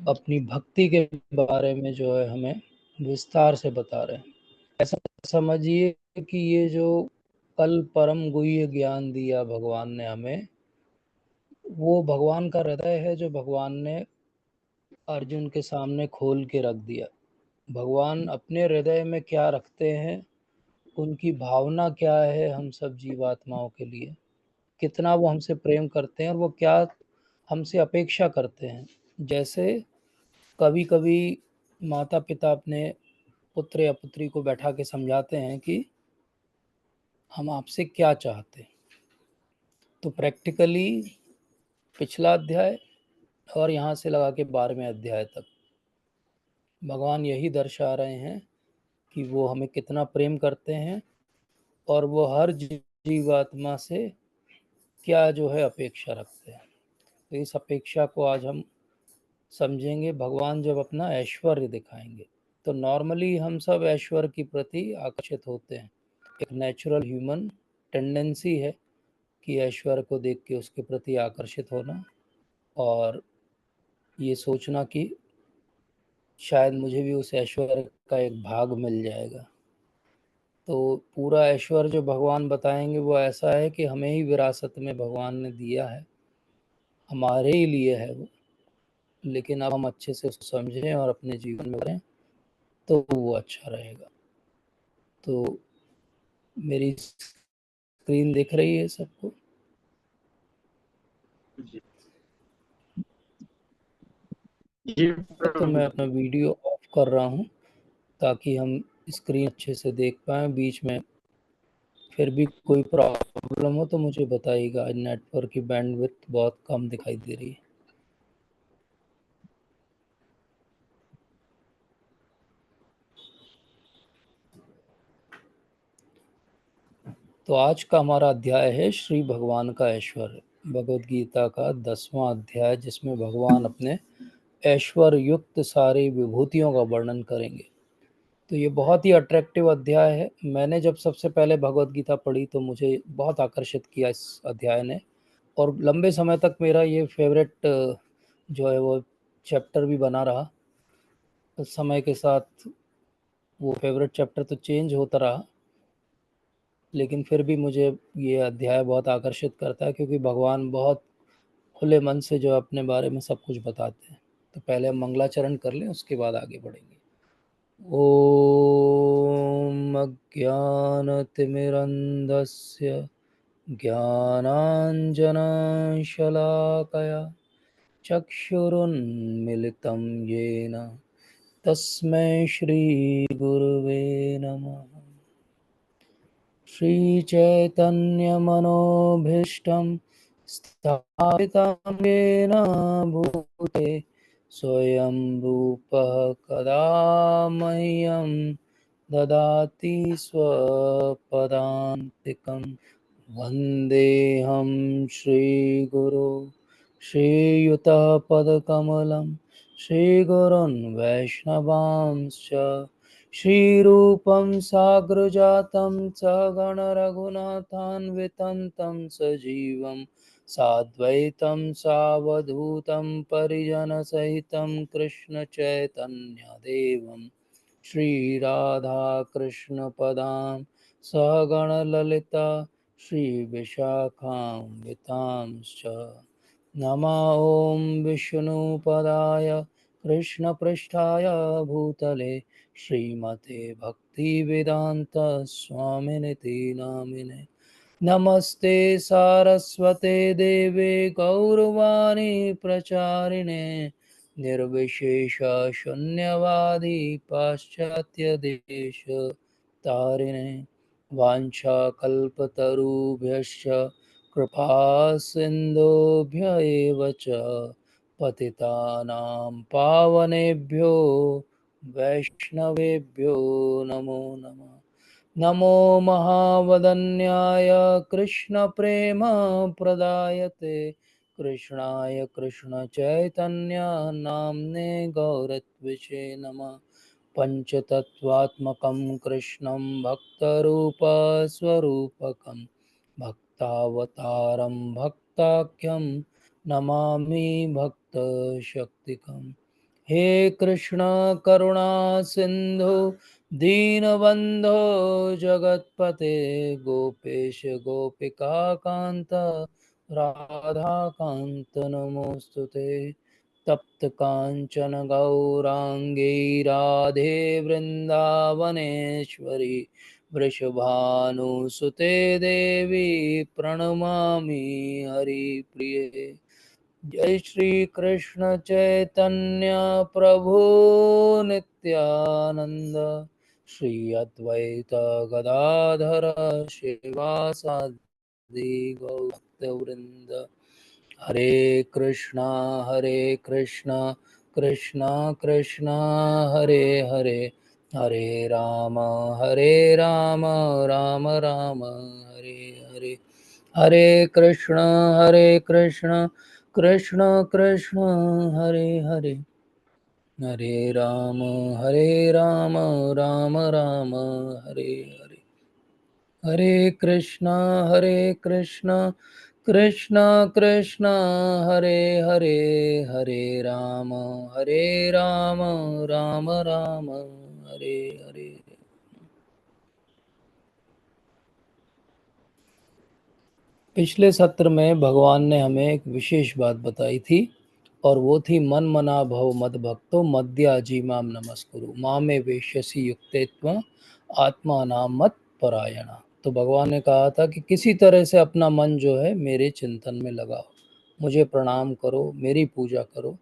अपनी भक्ति के बारे में जो है हमें विस्तार से बता रहे हैं। ऐसा समझिए कि ये जो कल परम गुह्य ज्ञान दिया भगवान ने हमें, वो भगवान का हृदय है जो भगवान ने अर्जुन के सामने खोल के रख दिया। भगवान अपने हृदय में क्या रखते हैं, उनकी भावना क्या है हम सब जीवात्माओं के लिए, कितना वो हमसे प्रेम करते हैं और वो क्या हमसे अपेक्षा करते हैं। जैसे कभी कभी माता पिता अपने पुत्र या पुत्री को बैठा के समझाते हैं कि हम आपसे क्या चाहते हैं, तो प्रैक्टिकली पिछला अध्याय और यहाँ से लगा के 12वें अध्याय तक भगवान यही दर्शा रहे हैं कि वो हमें कितना प्रेम करते हैं और वो हर जीवात्मा से क्या जो है अपेक्षा रखते हैं। तो इस अपेक्षा को आज हम समझेंगे। भगवान जब अपना ऐश्वर्य दिखाएंगे, तो नॉर्मली हम सब ऐश्वर्य की प्रति आकर्षित होते हैं। एक नेचुरल ह्यूमन टेंडेंसी है कि ऐश्वर्य को देख के उसके प्रति आकर्षित होना और ये सोचना कि शायद मुझे भी उस ऐश्वर्य का एक भाग मिल जाएगा। तो पूरा ऐश्वर्य जो भगवान बताएंगे वो ऐसा है कि हमें ही विरासत में भगवान ने दिया है, हमारे ही लिए है वो। लेकिन अब हम अच्छे से उसको समझें और अपने जीवन में करें तो वो अच्छा रहेगा। तो मेरी स्क्रीन दिख रही है सबको? तो मैं अपना वीडियो ऑफ कर रहा हूँ ताकि हम स्क्रीन अच्छे से देख पाएँ। बीच में फिर भी कोई प्रॉब्लम हो तो मुझे बताइएगा। आज नेटवर्क की बैंडविड्थ बहुत कम दिखाई दे रही है। तो आज का हमारा अध्याय है श्री भगवान का ऐश्वर्य, भगवद गीता का 10वां अध्याय, जिसमें भगवान अपने ऐश्वर्य युक्त सारी विभूतियों का वर्णन करेंगे। तो ये बहुत ही अट्रैक्टिव अध्याय है। मैंने जब सबसे पहले भगवद गीता पढ़ी तो मुझे बहुत आकर्षित किया इस अध्याय ने, और लंबे समय तक मेरा ये फेवरेट जो है वो चैप्टर भी बना रहा। तो समय के साथ वो फेवरेट चैप्टर तो चेंज होता रहा, लेकिन फिर भी मुझे ये अध्याय बहुत आकर्षित करता है क्योंकि भगवान बहुत खुले मन से जो अपने बारे में सब कुछ बताते हैं। तो पहले हम मंगलाचरण कर लें, उसके बाद आगे बढ़ेंगे। ॐ अज्ञानतिमिरन्धस्य ज्ञानाञ्जनशलाकया चक्षुरुन्मिलितं येन तस्मै श्रीगुरुवे नमः। श्रीचैतन्यमनोभीष्टं स्थापितं येन भूते स्वयं रूपः कदा मह्यं ददाति स्वपदान्तिकं। वन्देऽहं श्रीगुरो श्रीयुतपदकमलं श्रीगुरोन् वैष्णवांश्च श्रीरूपं साग्रजातं सगणरघुनाथान्वितं तं सजीवं साद्वैतं सावधूतं परिजनसहितं कृष्णचैतन्यदेवं श्रीराधाकृष्णपदां सहगणललिता श्रीविशाखान्वितांश्च नमः। ॐ विष्णुपदाय कृष्णपृष्ठाय भूतले श्रीमते भक्तिवेदांत स्वामिनिति नामिने। नमस्ते सारस्वते देवे गौरवाणी प्रचारिणे निर्विशेष शून्यवादी पाश्चात्य देश तारिणे। वाञ्छाकल्पतरुभ्यश्च कृपा सिन्धुभ्य एव च पतितानां पावनेभ्यो वैष्णवेभ्यो नमो नमः। नमो महावदन्याय कृष्णप्रेमप्रदायते कृष्णाय कृष्णचैतन्य नाम्ने गौरत्विषे नमः। पञ्चतत्त्वात्मकं कृष्णं भक्तरूपस्वरूपकं भक्तावतारं भक्ताख्यं नमामि भक्तशक्तिकम्। हे कृष्ण करुणा सिंधु दीनबंधो जगतपते गोपेश गोपिका कांत राधा कांत नमोस्तुते। तप्त कांचन गौरांगी राधे वृंदावनेश्वरी वृषभानुसुते देवी प्रणमामि हरिप्रिये। जय श्री कृष्ण चैतन्य प्रभु नित्यानंद श्री अद्वैत गदाधर शिवासादि गौर वृंद। हरे कृष्णा कृष्णा कृष्णा हरे हरे, हरे राम राम राम हरे हरे। हरे कृष्ण कृष्ण कृष्ण हरे हरे, हरे राम राम राम हरे हरे। हरे कृष्णा कृष्ण कृष्ण हरे हरे, हरे राम राम राम हरे हरे। पिछले सत्र में भगवान ने हमें एक विशेष बात बताई थी, और वो थी मन मना भव मद भक्तो मद्या जीमाम नमस्कुरु मामे वेश्यसी युक्तेत्व आत्मा नाम मत परायणा। तो भगवान ने कहा था कि किसी तरह से अपना मन जो है मेरे चिंतन में लगाओ, मुझे प्रणाम करो, मेरी पूजा करो,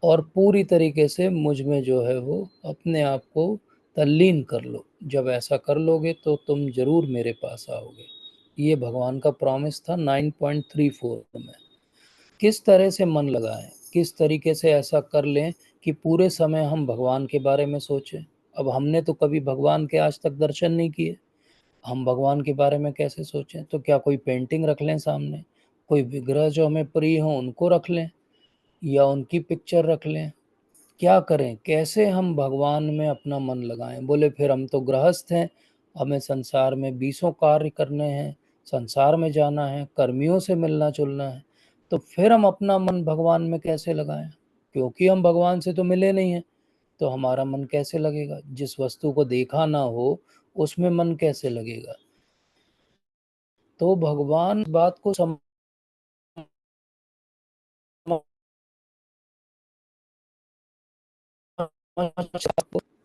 और पूरी तरीके से मुझ में जो है वो अपने आप को तल्लीन कर लो। जब ऐसा कर लोगे तो तुम जरूर मेरे पास आओगे। ये भगवान का प्रॉमिस था 9.34 में। किस तरह से मन लगाएं, किस तरीके से ऐसा कर लें कि पूरे समय हम भगवान के बारे में सोचें। अब हमने तो कभी भगवान के आज तक दर्शन नहीं किए, हम भगवान के बारे में कैसे सोचें? तो क्या कोई पेंटिंग रख लें सामने, कोई विग्रह जो हमें प्रिय हो उनको रख लें, या उनकी पिक्चर रख लें? क्या करें, कैसे हम भगवान में अपना मन लगाएं? बोले फिर हम तो गृहस्थ हैं, हमें संसार में 20 कार्य करने हैं, संसार में जाना है, कर्मियों से मिलना जुलना है, तो फिर हम अपना मन भगवान में कैसे लगाएं? क्योंकि हम भगवान से तो मिले नहीं हैं, तो हमारा मन कैसे लगेगा? जिस वस्तु को देखा ना हो उसमें मन कैसे लगेगा? तो भगवान इस बात को समझ,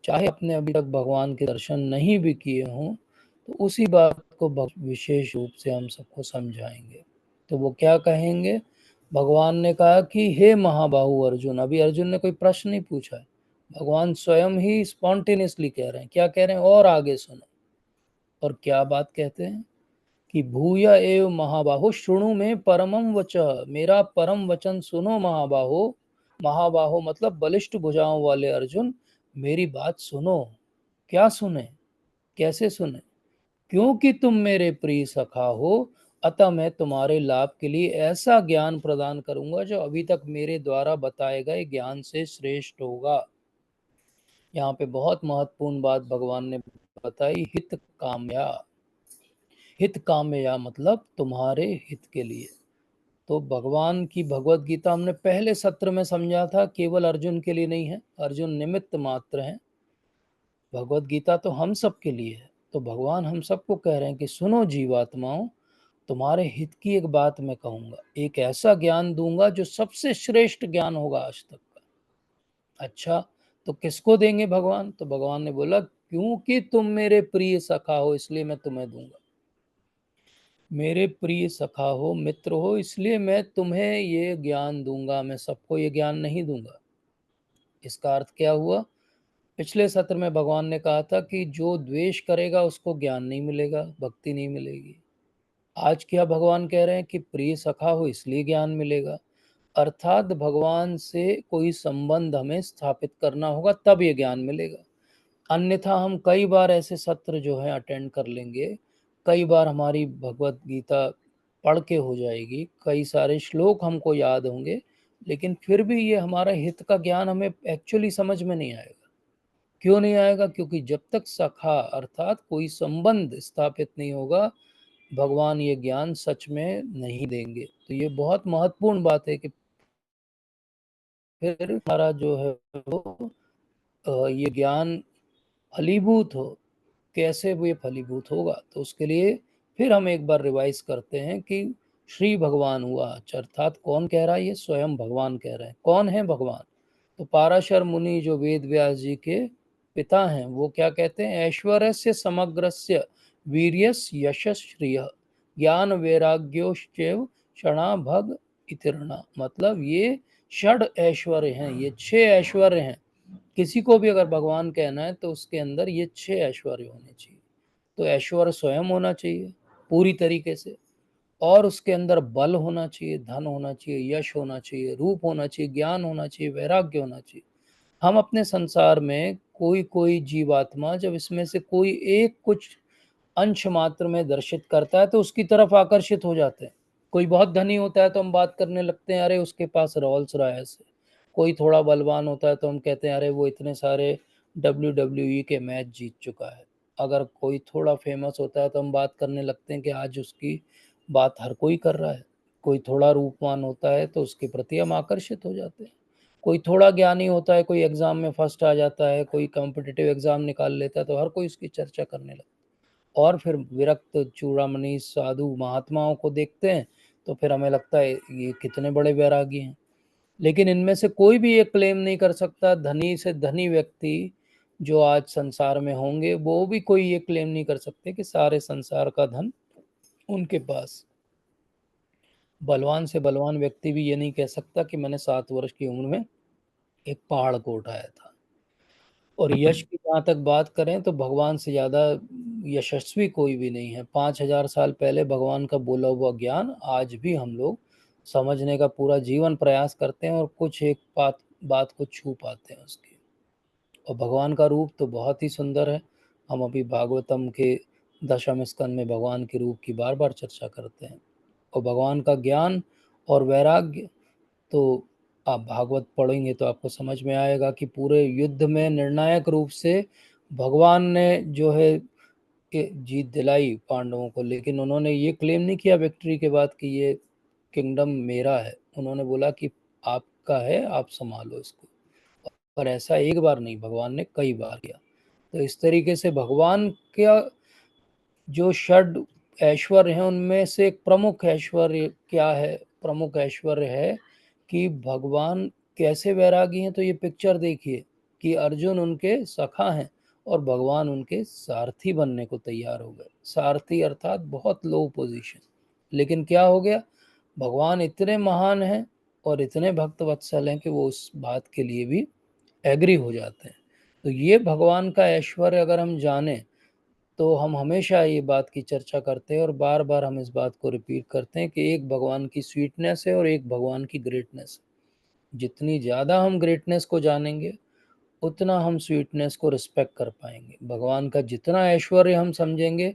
चाहे आपने अभी तक भगवान के दर्शन नहीं भी किए हों, तो उसी बात को विशेष रूप से हम सबको समझाएंगे। तो वो क्या कहेंगे? भगवान ने कहा कि हे महाबाहु अर्जुन, अभी अर्जुन ने कोई प्रश्न नहीं पूछा है, भगवान स्वयं ही स्पॉन्टेनियसली कह रहे हैं। क्या कह रहे हैं? और आगे सुनो। और क्या बात कहते हैं कि भूय एव महाबाहो शृणु में परमम वच, मेरा परम वचन सुनो महाबाहो। महाबाहो मतलब बलिष्ठ भुजाओं वाले अर्जुन, मेरी बात सुनो। क्या सुने, कैसे सुने? क्योंकि तुम मेरे प्रिय सखा हो, अतः मैं तुम्हारे लाभ के लिए ऐसा ज्ञान प्रदान करूंगा जो अभी तक मेरे द्वारा बताए गए ज्ञान से श्रेष्ठ होगा। यहाँ पे बहुत महत्वपूर्ण बात भगवान ने बताई, हित काम्या। हित काम्या मतलब तुम्हारे हित के लिए। तो भगवान की भगवत गीता हमने पहले सत्र में समझा था केवल अर्जुन के लिए नहीं है, अर्जुन निमित्त मात्र है, भगवत गीता तो हम सब के लिए है। तो भगवान हम सबको कह रहे हैं कि सुनो जीवात्माओं, तुम्हारे हित की एक बात मैं कहूंगा, एक ऐसा ज्ञान दूंगा जो सबसे श्रेष्ठ ज्ञान होगा आज तक का। अच्छा, तो किसको देंगे भगवान? तो भगवान ने बोला क्योंकि तुम मेरे प्रिय सखा हो इसलिए मैं तुम्हें दूंगा। मेरे प्रिय सखा हो, मित्र हो, इसलिए मैं तुम्हें ये ज्ञान दूंगा, मैं सबको ये ज्ञान नहीं दूंगा। इसका अर्थ क्या हुआ? पिछले सत्र में भगवान ने कहा था कि जो द्वेष करेगा उसको ज्ञान नहीं मिलेगा, भक्ति नहीं मिलेगी। आज क्या भगवान कह रहे हैं कि प्रिय सखा हो इसलिए ज्ञान मिलेगा, अर्थात भगवान से कोई संबंध हमें स्थापित करना होगा तब ये ज्ञान मिलेगा। अन्यथा हम कई बार ऐसे सत्र जो है अटेंड कर लेंगे, कई बार हमारी भगवत गीता पढ़ के हो जाएगी, कई सारे श्लोक हमको याद होंगे, लेकिन फिर भी ये हमारा हित का ज्ञान हमें एक्चुअली समझ में नहीं आएगा। क्यों नहीं आएगा? क्योंकि जब तक सखा अर्थात कोई संबंध स्थापित नहीं होगा, भगवान ये ज्ञान सच में नहीं देंगे। तो ये बहुत महत्वपूर्ण बात है कि फिर हमारा जो है वो ये ज्ञान फलीभूत हो। कैसे वो ये फलीभूत होगा? तो उसके लिए फिर हम एक बार रिवाइज करते हैं कि श्री भगवान हुआ, अर्थात कौन कह रहा है? ये स्वयं भगवान कह रहे हैं। कौन है भगवान? तो पाराशर मुनि जो वेद व्यास जी के पिता हैं, वो क्या कहते हैं? ऐश्वर्यस्य समग्रस्य वीर्यस्य यशस् श्रियः ज्ञान वैराग्योश्चैव क्षणा भग इतिर्णा। मतलब ये षड ऐश्वर्य हैं, ये 6 ऐश्वर्य हैं। किसी को भी अगर भगवान कहना है तो उसके अंदर ये 6 ऐश्वर्य होने चाहिए। तो ऐश्वर्य स्वयं होना चाहिए पूरी तरीके से, और उसके अंदर बल होना चाहिए, धन होना चाहिए, यश होना चाहिए, रूप होना चाहिए, ज्ञान होना चाहिए, वैराग्य होना चाहिए। हम अपने संसार में कोई कोई जीवात्मा जब इसमें से कोई एक कुछ अंश मात्र में दर्शित करता है तो उसकी तरफ आकर्षित हो जाते हैं। कोई बहुत धनी होता है तो हम बात करने लगते हैं, अरे उसके पास रोल्स रॉयस है। कोई थोड़ा बलवान होता है तो हम कहते हैं, अरे वो इतने सारे WWE के मैच जीत चुका है। अगर कोई थोड़ा फेमस होता है तो हम बात करने लगते हैं कि आज उसकी बात हर कोई कर रहा है। कोई थोड़ा रूपवान होता है तो उसके प्रति हम आकर्षित हो जाते हैं। कोई थोड़ा ज्ञानी होता है, कोई एग्जाम में फर्स्ट आ जाता है, कोई कॉम्पिटिटिव एग्जाम निकाल लेता है तो हर कोई उसकी चर्चा करने लगता है। और फिर विरक्त चूड़ामणि साधु महात्माओं को देखते हैं तो फिर हमें लगता है ये कितने बड़े वैरागी हैं। लेकिन इनमें से कोई भी ये क्लेम नहीं कर सकता, धनी से धनी व्यक्ति जो आज संसार में होंगे वो भी कोई ये क्लेम नहीं कर सकते कि सारे संसार का धन उनके पास। बलवान से बलवान व्यक्ति भी ये नहीं कह सकता कि मैंने 7 वर्ष की उम्र में एक पहाड़ को उठाया था। और यश की जहाँ तक बात करें तो भगवान से ज़्यादा यशस्वी कोई भी नहीं है। 5,000 साल पहले भगवान का बोला हुआ ज्ञान आज भी हम लोग समझने का पूरा जीवन प्रयास करते हैं और कुछ एक बात बात को छू पाते हैं उसकी। और भगवान का रूप तो बहुत ही सुंदर है। हम अभी भागवतम के दशम स्कंद में भगवान के रूप की बार बार चर्चा करते हैं। और भगवान का ज्ञान और वैराग्य तो आप भागवत पढ़ेंगे तो आपको समझ में आएगा कि पूरे युद्ध में निर्णायक रूप से भगवान ने जो है कि जीत दिलाई पांडवों को। लेकिन उन्होंने ये क्लेम नहीं किया विक्ट्री के बाद कि ये किंगडम मेरा है। उन्होंने बोला कि आपका है, आप संभालो इसको। और ऐसा एक बार नहीं, भगवान ने कई बार किया। तो इस तरीके से भगवान का जो षड ऐश्वर्य हैं उनमें से एक प्रमुख ऐश्वर्य क्या है? प्रमुख ऐश्वर्य है कि भगवान कैसे वैरागी हैं। तो ये पिक्चर देखिए कि अर्जुन उनके सखा हैं और भगवान उनके सारथी बनने को तैयार हो गए। सारथी अर्थात बहुत लो पोजीशन। लेकिन क्या हो गया? भगवान इतने महान हैं और इतने भक्त वत्सल हैं कि वो उस बात के लिए भी एग्री हो जाते हैं। तो ये भगवान का ऐश्वर्य अगर हम जाने तो हम हमेशा ये बात की चर्चा करते हैं और बार बार हम इस बात को रिपीट करते हैं कि एक भगवान की स्वीटनेस है और एक भगवान की ग्रेटनेस है। जितनी ज़्यादा हम ग्रेटनेस को जानेंगे उतना हम स्वीटनेस को रिस्पेक्ट कर पाएंगे। भगवान का जितना ऐश्वर्य हम समझेंगे,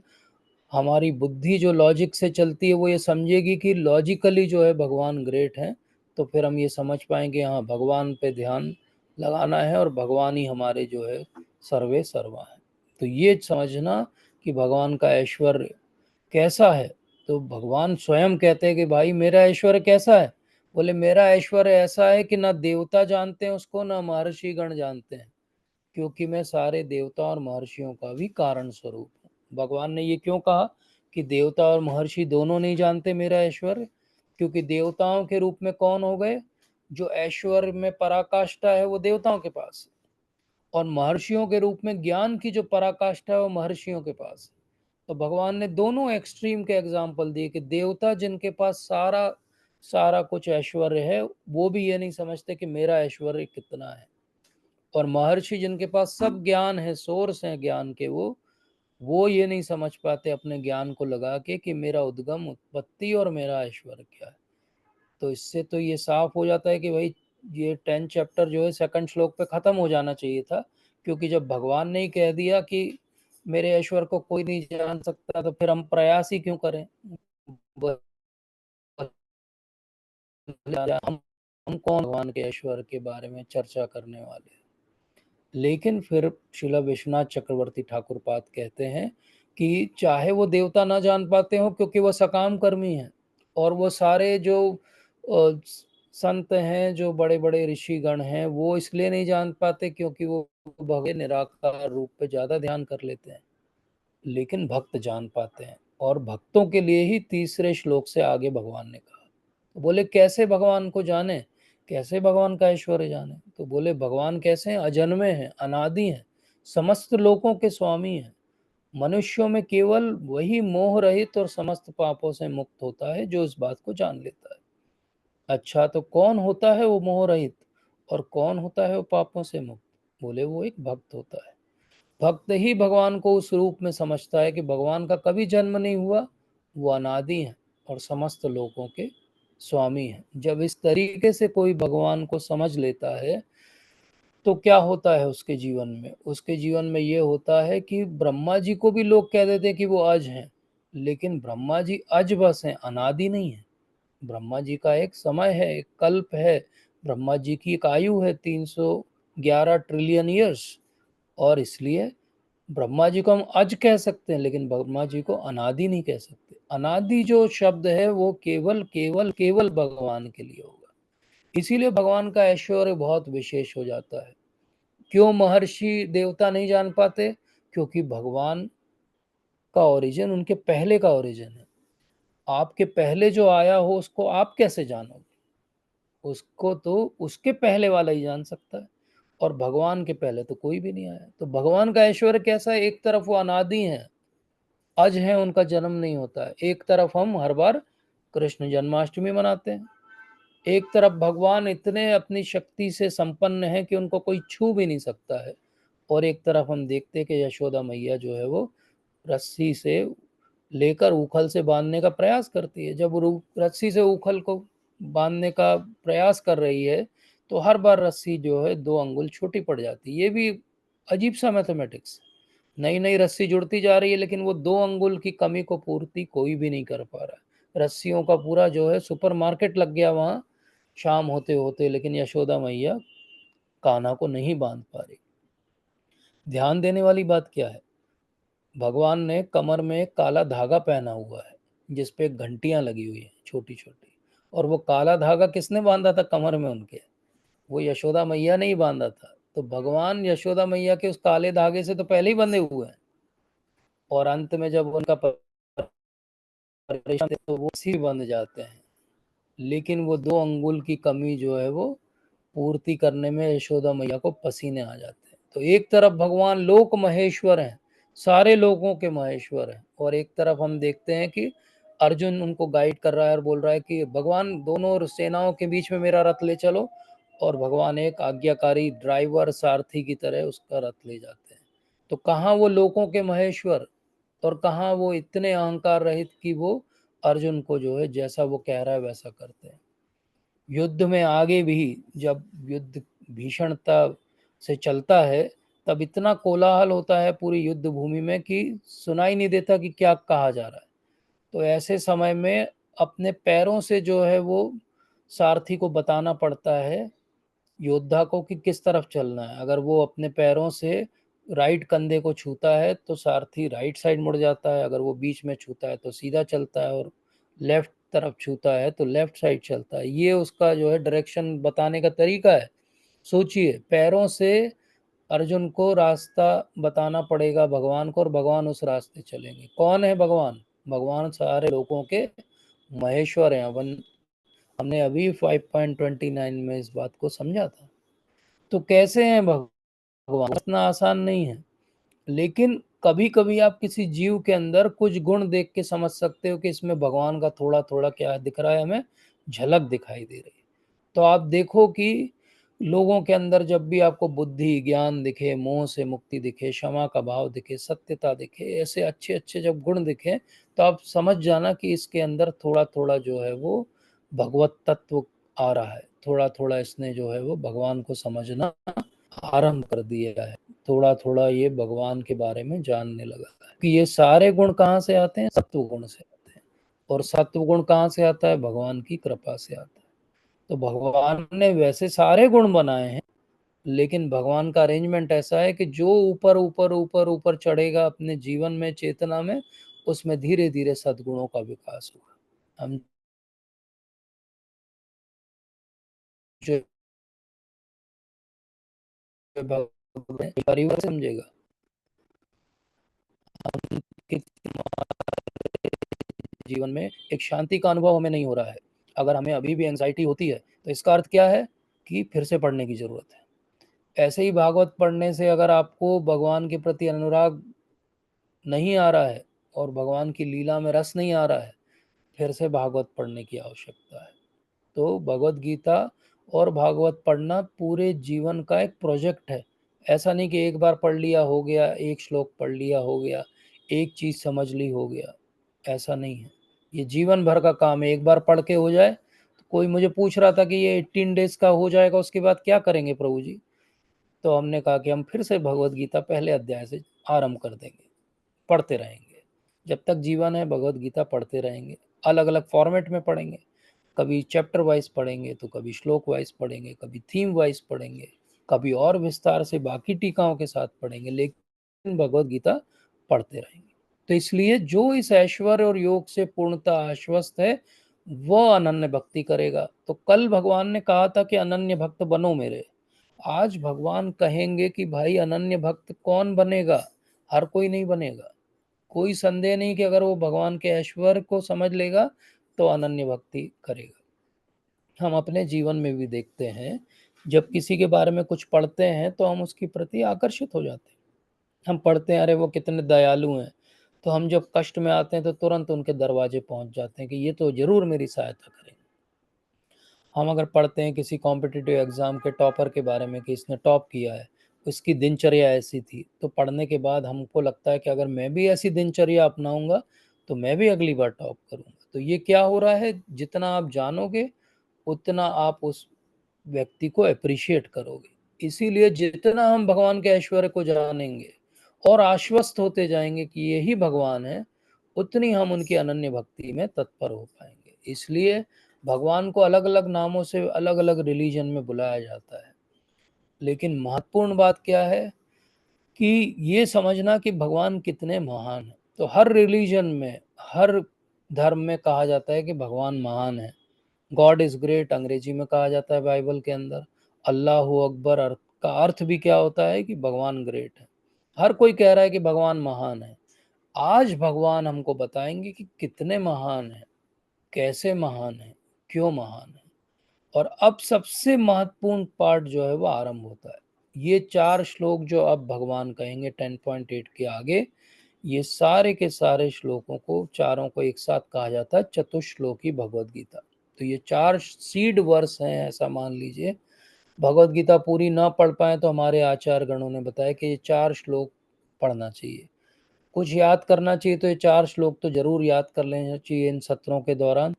हमारी बुद्धि जो लॉजिक से चलती है वो ये समझेगी कि लॉजिकली जो है भगवान ग्रेट हैं। तो फिर हम ये समझ पाएंगे हाँ भगवान पे ध्यान लगाना है और भगवान ही हमारे जो है सर्वे सर्वा है। तो ये समझना कि भगवान का ऐश्वर्य कैसा है। तो भगवान स्वयं कहते हैं कि भाई मेरा ऐश्वर्य कैसा है? बोले मेरा ऐश्वर्य ऐसा है कि ना देवता जानते हैं उसको, ना महर्षि गण जानते हैं, क्योंकि मैं सारे देवता और महर्षियों का भी कारण स्वरूप हूँ। भगवान ने ये क्यों कहा कि देवता और महर्षि दोनों नहीं जानते मेरा ऐश्वर्य? क्योंकि देवताओं के रूप में कौन हो गए? जो ऐश्वर्य में पराकाष्ठा है वो देवताओं के पास है, और महर्षियों के रूप में ज्ञान की जो पराकाष्ठा है वो महर्षियों के पास है। तो भगवान ने दोनों एक्सट्रीम के एग्जाम्पल दिए कि देवता जिनके पास सारा सारा कुछ ऐश्वर्य है वो भी ये नहीं समझते कि मेरा ऐश्वर्य कितना है, और महर्षि जिनके पास सब ज्ञान है, सोर्स है ज्ञान के, वो ये नहीं समझ पाते अपने ज्ञान को लगा के कि मेरा उद्गम उत्पत्ति और मेरा ऐश्वर्य क्या है। तो इससे तो ये साफ हो जाता है कि भाई ये 10 चैप्टर जो है सेकंड श्लोक पे खत्म हो जाना चाहिए था। क्योंकि जब भगवान ने ही कह दिया कि मेरे ऐश्वर्य को कोई नहीं जान सकता तो फिर हम प्रयास ही क्यों करें? हम हम कौन भगवान के ऐश्वर्य के बारे में चर्चा करने वाले? लेकिन फिर शिला विश्वनाथ चक्रवर्ती ठाकुर पाद कहते हैं कि चाहे वो देवता ना जान पाते हो क्योंकि वो सकाम कर्मी हैं, और वो सारे जो संत हैं, जो बड़े-बड़े ऋषिगण हैं, वो इसलिए नहीं जान पाते क्योंकि वो भगवान निराकार रूप पे ज़्यादा ध्यान कर लेते हैं। लेकिन भक्त जान पाते हैं और भक्तों के लिए ही तीसरे श्लोक से आगे भगवान ने कहा। तो बोले कैसे भगवान को जाने? कैसे भगवान का ऐश्वर्य जाने? तो बोले भगवान कैसे हैं? अजन्मे हैं, अनादि हैं, समस्त लोकों के स्वामी हैं। मनुष्यों में केवल वही मोह रहित और समस्त पापों से मुक्त होता है जो इस बात को जान लेता है। अच्छा, तो कौन होता है वो मोह रहित और कौन होता है वो पापों से मुक्त? बोले वो एक भक्त होता है। भक्त ही भगवान को उस रूप में समझता है कि भगवान का कभी जन्म नहीं हुआ, वो अनादि हैं और समस्त लोकों के स्वामी हैं। जब इस तरीके से कोई भगवान को समझ लेता है, तो क्या होता है उसके जीवन में? उसके जीवन में ये होता है कि ब्रह्मा जी को भी लोग कह देते हैं कि वो अज हैं, लेकिन ब्रह्मा जी अज बस हैं, अनादि नहीं है। ब्रह्मा जी का एक समय है, एक कल्प है, ब्रह्मा जी की एक आयु है 311 ट्रिलियन ईयर्स, और इसलिए ब्रह्मा जी को हम अज कह सकते हैं, लेकिन ब्रह्मा जी को अनादि नहीं कह सकते। अनादि जो शब्द है वो केवल केवल केवल भगवान के लिए होगा। इसीलिए भगवान का ऐश्वर्य बहुत विशेष हो जाता है। क्यों महर्षि देवता नहीं जान पाते? क्योंकि भगवान का ओरिजिन उनके पहले का ओरिजिन है। आपके पहले जो आया हो उसको आप कैसे जानोगे? उसको तो उसके पहले वाला ही जान सकता है, और भगवान के पहले तो कोई भी नहीं आया। तो भगवान का ऐश्वर्य कैसा है? एक तरफ वो अनादि हैं, अज हैं, उनका जन्म नहीं होता है। एक तरफ हम हर बार कृष्ण जन्माष्टमी मनाते हैं। एक तरफ भगवान इतने अपनी शक्ति से संपन्न है कि उनको कोई छू भी नहीं सकता है, और एक तरफ हम देखते हैं कि यशोदा मैया जो है वो रस्सी से लेकर उखल से बांधने का प्रयास करती है। जब वो रस्सी से उखल को बांधने का प्रयास कर रही है, तो हर बार रस्सी जो है 2 अंगुल छोटी पड़ जाती है। ये भी अजीब सा मैथमेटिक्स। नई नई रस्सी जुड़ती जा रही है, लेकिन वो 2 अंगुल की कमी को पूर्ति कोई भी नहीं कर पा रहा है। रस्सियों का पूरा जो है सुपरमार्केट लग गया वहाँ शाम होते होते, लेकिन यशोदा मैया कान्हा को नहीं बांध पा रही। ध्यान देने वाली बात क्या है? भगवान ने कमर में एक काला धागा पहना हुआ है, जिस पे घंटियां लगी हुई हैं छोटी छोटी, और वो काला धागा किसने बांधा था कमर में उनके? वो यशोदा मैया ने ही बांधा था। तो भगवान यशोदा मैया के उस काले धागे से तो पहले ही बंधे हुए हैं, और अंत में जब उनका परेशान थे तो वो उसी बंध जाते हैं। लेकिन वो 2 अंगुल की कमी जो है वो पूर्ति करने में यशोदा मैया को पसीने आ जाते हैं। तो एक तरफ भगवान लोक महेश्वर हैं, सारे लोगों के महेश्वर हैं, और एक तरफ हम देखते हैं कि अर्जुन उनको गाइड कर रहा है और बोल रहा है कि भगवान दोनों सेनाओं के बीच में मेरा रथ ले चलो, और भगवान एक आज्ञाकारी ड्राइवर सारथी की तरह उसका रथ ले जाते हैं। तो कहाँ वो लोगों के महेश्वर, और कहाँ वो इतने अहंकार रहित कि वो अर्जुन को जो है जैसा वो कह रहा है वैसा करते हैं। युद्ध में आगे भी जब युद्ध भीषणता से चलता है, तब इतना कोलाहल होता है पूरी युद्ध भूमि में कि सुनाई नहीं देता कि क्या कहा जा रहा है। तो ऐसे समय में अपने पैरों से जो है वो सारथी को बताना पड़ता है योद्धा को कि किस तरफ चलना है। अगर वो अपने पैरों से राइट कंधे को छूता है तो सारथी राइट साइड मुड़ जाता है, अगर वो बीच में छूता है तो सीधा चलता है, और लेफ्ट तरफ छूता है तो लेफ्ट साइड चलता है। ये उसका जो है डायरेक्शन बताने का तरीका है। सोचिए, पैरों से अर्जुन को रास्ता बताना पड़ेगा भगवान को, और भगवान उस रास्ते चलेंगे। कौन है भगवान? भगवान सारे लोगों के महेश्वर हैं। हमने अभी 5.29 में इस बात को समझा था। तो कैसे हैं भगवान? इतना आसान नहीं है, लेकिन कभी कभी आप किसी जीव के अंदर कुछ गुण देख के समझ सकते हो कि इसमें भगवान का थोड़ा थोड़ा क्या दिख रहा है, हमें झलक दिखाई दे रही है। तो आप देखो कि लोगों के अंदर जब भी आपको बुद्धि ज्ञान दिखे, मोह से मुक्ति दिखे, क्षमा का भाव दिखे, सत्यता दिखे, ऐसे अच्छे अच्छे जब गुण दिखे, तो आप समझ जाना कि इसके अंदर थोड़ा थोड़ा जो है वो भगवत तत्व आ रहा है। थोड़ा थोड़ा इसने जो है वो भगवान को समझना आरंभ कर दिया है। थोड़ा थोड़ा ये भगवान के बारे में जानने लगा है कि ये सारे गुण कहाँ से आते हैं? सत्व गुण से आते हैं। और सत्व गुण कहाँ से आता है? भगवान की कृपा से आता है। तो भगवान ने वैसे सारे गुण बनाए हैं, लेकिन भगवान का अरेंजमेंट ऐसा है कि जो ऊपर ऊपर ऊपर ऊपर चढ़ेगा अपने जीवन में, चेतना में, उसमें धीरे धीरे सद्गुणों का विकास होगा। हम जो परिवार समझेगा कि जीवन में एक शांति का अनुभव हमें नहीं हो रहा है। अगर हमें अभी भी एंजाइटी होती है तो इसका अर्थ क्या है कि फिर से पढ़ने की जरूरत है। ऐसे ही भागवत पढ़ने से अगर आपको भगवान के प्रति अनुराग नहीं आ रहा है और भगवान की लीला में रस नहीं आ रहा है, फिर से भागवत पढ़ने की आवश्यकता है। तो भगवत गीता और भागवत पढ़ना पूरे जीवन का एक प्रोजेक्ट है। ऐसा नहीं कि एक बार पढ़ लिया हो गया, एक श्लोक पढ़ लिया हो गया, एक चीज समझ ली हो गया, ऐसा नहीं है। ये जीवन भर का काम है। एक बार पढ़ के हो जाए तो कोई मुझे पूछ रहा था कि ये 18 डेज का हो जाएगा, उसके बाद क्या करेंगे प्रभु जी? तो हमने कहा कि हम फिर से भगवत गीता पहले अध्याय से आरंभ कर देंगे, पढ़ते रहेंगे। जब तक जीवन है भगवत गीता पढ़ते रहेंगे। अलग अलग फॉर्मेट में पढ़ेंगे, कभी चैप्टर वाइज पढ़ेंगे, तो कभी श्लोक वाइज पढ़ेंगे, कभी थीम वाइज पढ़ेंगे, कभी और विस्तार से बाकी टीकाओं के साथ पढ़ेंगे, लेकिन भगवत गीता पढ़ते रहेंगे। तो इसलिए जो इस ऐश्वर्य और योग से पूर्णतः आश्वस्त है वह अनन्य भक्ति करेगा। तो कल भगवान ने कहा था कि अनन्य भक्त बनो मेरे। आज भगवान कहेंगे कि भाई अनन्य भक्त कौन बनेगा? हर कोई नहीं बनेगा। कोई संदेह नहीं कि अगर वो भगवान के ऐश्वर्य को समझ लेगा तो अनन्य भक्ति करेगा। हम अपने जीवन में भी देखते हैं, जब किसी के बारे में कुछ पढ़ते हैं तो हम उसके प्रति आकर्षित हो जाते हैं। हम पढ़ते हैं अरे वो कितने दयालु हैं, तो हम जब कष्ट में आते हैं तो तुरंत उनके दरवाजे पहुंच जाते हैं कि ये तो जरूर मेरी सहायता करेंगे। हम अगर पढ़ते हैं किसी कॉम्पिटिटिव एग्जाम के टॉपर के बारे में कि इसने टॉप किया है, उसकी दिनचर्या ऐसी थी, तो पढ़ने के बाद हमको लगता है कि अगर मैं भी ऐसी दिनचर्या अपनाऊंगा तो मैं भी अगली बार टॉप करूंगा। तो ये क्या हो रहा है, जितना आप जानोगे उतना आप उस व्यक्ति को अप्रिशिएट करोगे। इसीलिए जितना हम भगवान के ऐश्वर्य को जानेंगे और आश्वस्त होते जाएंगे कि यही भगवान है, उतनी हम उनकी अनन्य भक्ति में तत्पर हो पाएंगे। इसलिए भगवान को अलग अलग नामों से अलग अलग रिलीजन में बुलाया जाता है, लेकिन महत्वपूर्ण बात क्या है कि ये समझना कि भगवान कितने महान है। तो हर रिलीजन में, हर धर्म में कहा जाता है कि भगवान महान है। गॉड इज ग्रेट अंग्रेजी में कहा जाता है बाइबल के अंदर। अल्लाह अकबर का अर्थ भी क्या होता है कि भगवान ग्रेट है। हर कोई कह रहा है कि भगवान महान है। आज भगवान हमको बताएंगे कि कितने महान है, कैसे महान है, क्यों महान है। और अब सबसे महत्वपूर्ण पार्ट जो है वो आरंभ होता है। ये 4 श्लोक जो अब भगवान कहेंगे 10.8 के आगे, ये सारे के सारे श्लोकों को, चारों को एक साथ कहा जाता है चतुश्लोकी भगवद गीता। तो ये 4 सीड वर्स हैं, ऐसा मान लीजिए। भगवद गीता पूरी ना पढ़ पाए तो हमारे आचार्य गणों ने बताया कि ये 4 श्लोक पढ़ना चाहिए। कुछ याद करना चाहिए तो ये 4 श्लोक तो जरूर याद कर लेना चाहिए इन सत्रों के दौरान,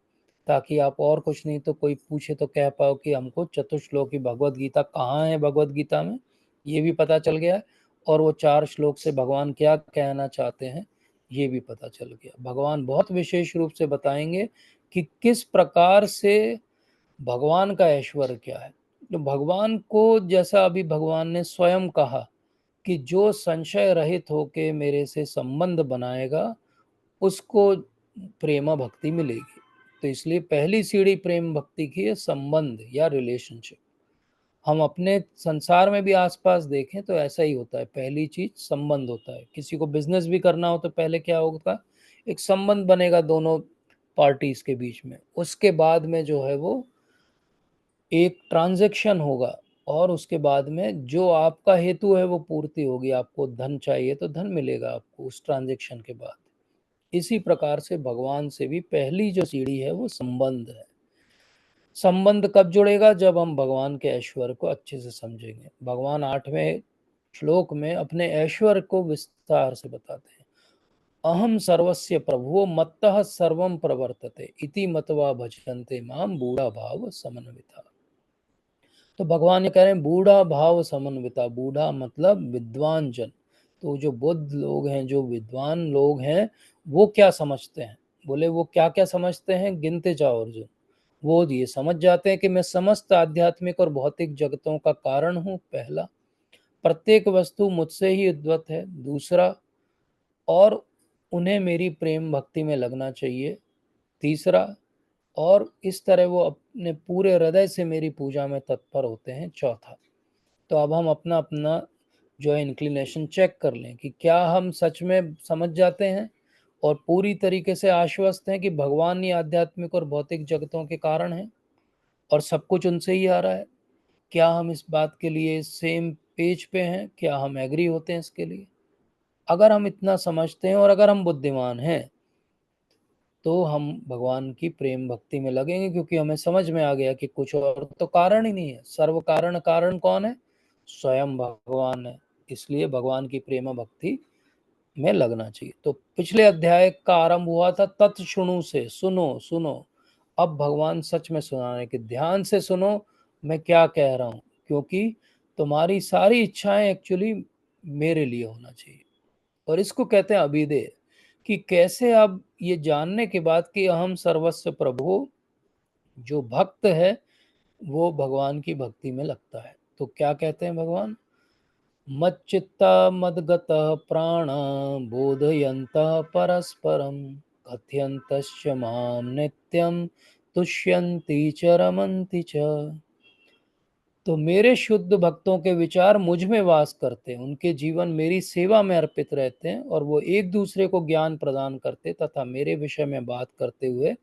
ताकि आप और कुछ नहीं तो कोई पूछे तो कह पाओ कि हमको चतुश्लोकी भगवद गीता कहाँ है भगवद गीता में, ये भी पता चल गया। और वो 4 श्लोक से भगवान क्या कहना चाहते हैं ये भी पता चल गया। भगवान बहुत विशेष रूप से बताएंगे कि किस प्रकार से भगवान का ऐश्वर्य क्या है। तो भगवान को, जैसा अभी भगवान ने स्वयं कहा कि जो संशय रहित होके मेरे से संबंध बनाएगा उसको प्रेमा भक्ति मिलेगी। तो इसलिए पहली सीढ़ी प्रेम भक्ति की है संबंध या रिलेशनशिप। हम अपने संसार में भी आसपास देखें तो ऐसा ही होता है। पहली चीज संबंध होता है। किसी को बिजनेस भी करना हो तो पहले क्या होगा, एक संबंध बनेगा दोनों पार्टीज के बीच में, उसके बाद में जो है वो एक ट्रांजैक्शन होगा, और उसके बाद में जो आपका हेतु है वो पूर्ति होगी। आपको धन चाहिए तो धन मिलेगा आपको उस ट्रांजैक्शन के बाद। इसी प्रकार से भगवान से भी पहली जो सीढ़ी है वो संबंध है। संबंध कब जुड़ेगा, जब हम भगवान के ऐश्वर्य को अच्छे से समझेंगे। भगवान 8वें श्लोक में अपने ऐश्वर्य को विस्तार से बताते हैं। अहम सर्वस्य प्रभुओ मत्तः सर्वम प्रवर्तते इति मत्वा भजन्ते माम बूढ़ा भाव समन्विता। तो भगवान ये कह रहे हैं बूढ़ा भाव समन्विता। बूढ़ा मतलब विद्वान जन। तो जो बुद्ध लोग हैं, जो विद्वान लोग हैं, वो क्या समझते हैं? बोले वो क्या क्या समझते हैं, गिनते जाओ अर्जुन। वो ये समझ जाते हैं कि मैं समस्त आध्यात्मिक और भौतिक जगतों का कारण हूँ, पहला। प्रत्येक वस्तु मुझसे ही उद्भत है, दूसरा। और उन्हें मेरी प्रेम भक्ति में लगना चाहिए, तीसरा। और इस तरह वो अपने पूरे हृदय से मेरी पूजा में तत्पर होते हैं। चौथा, तो अब हम अपना अपना जो है इंक्लिनेशन चेक कर लें कि क्या हम सच में समझ जाते हैं और पूरी तरीके से आश्वस्त हैं कि भगवान ही आध्यात्मिक और भौतिक जगतों के कारण हैं और सब कुछ उनसे ही आ रहा है। क्या हम इस बात के लिए सेम पेज पे हैं? क्या हम एग्री होते हैं इसके लिए? अगर हम इतना समझते हैं और अगर हम बुद्धिमान हैं, तो हम भगवान की प्रेम भक्ति में लगेंगे, क्योंकि हमें समझ में आ गया कि कुछ और तो कारण ही नहीं है। सर्व कारण कारण कौन है? स्वयं भगवान है। इसलिए भगवान की प्रेम भक्ति में लगना चाहिए। तो पिछले अध्याय का आरंभ हुआ था तत्शृणु से, सुनो सुनो। अब भगवान सच में सुना रहे कि ध्यान से सुनो मैं क्या कह रहा हूं, क्योंकि तुम्हारी सारी इच्छाएं एक्चुअली मेरे लिए होना चाहिए। और इसको कहते हैं अभिधेय, कि कैसे अब ये जानने के बाद कि अहम सर्वस्व प्रभु, जो भक्त है वो भगवान की भक्ति में लगता है। तो क्या कहते हैं भगवान? मच्चित्ता मद्गतः प्राण बोधयन्तः परस्परं कथयन्तश्च मां नित्यं तुष्यन्ति च रमन्ति च। तो मेरे शुद्ध भक्तों के विचार मुझ में वास करते हैं, उनके जीवन मेरी सेवा में अर्पित रहते हैं और वो एक दूसरे को ज्ञान प्रदान करते तथा मेरे विषय में बात करते हुए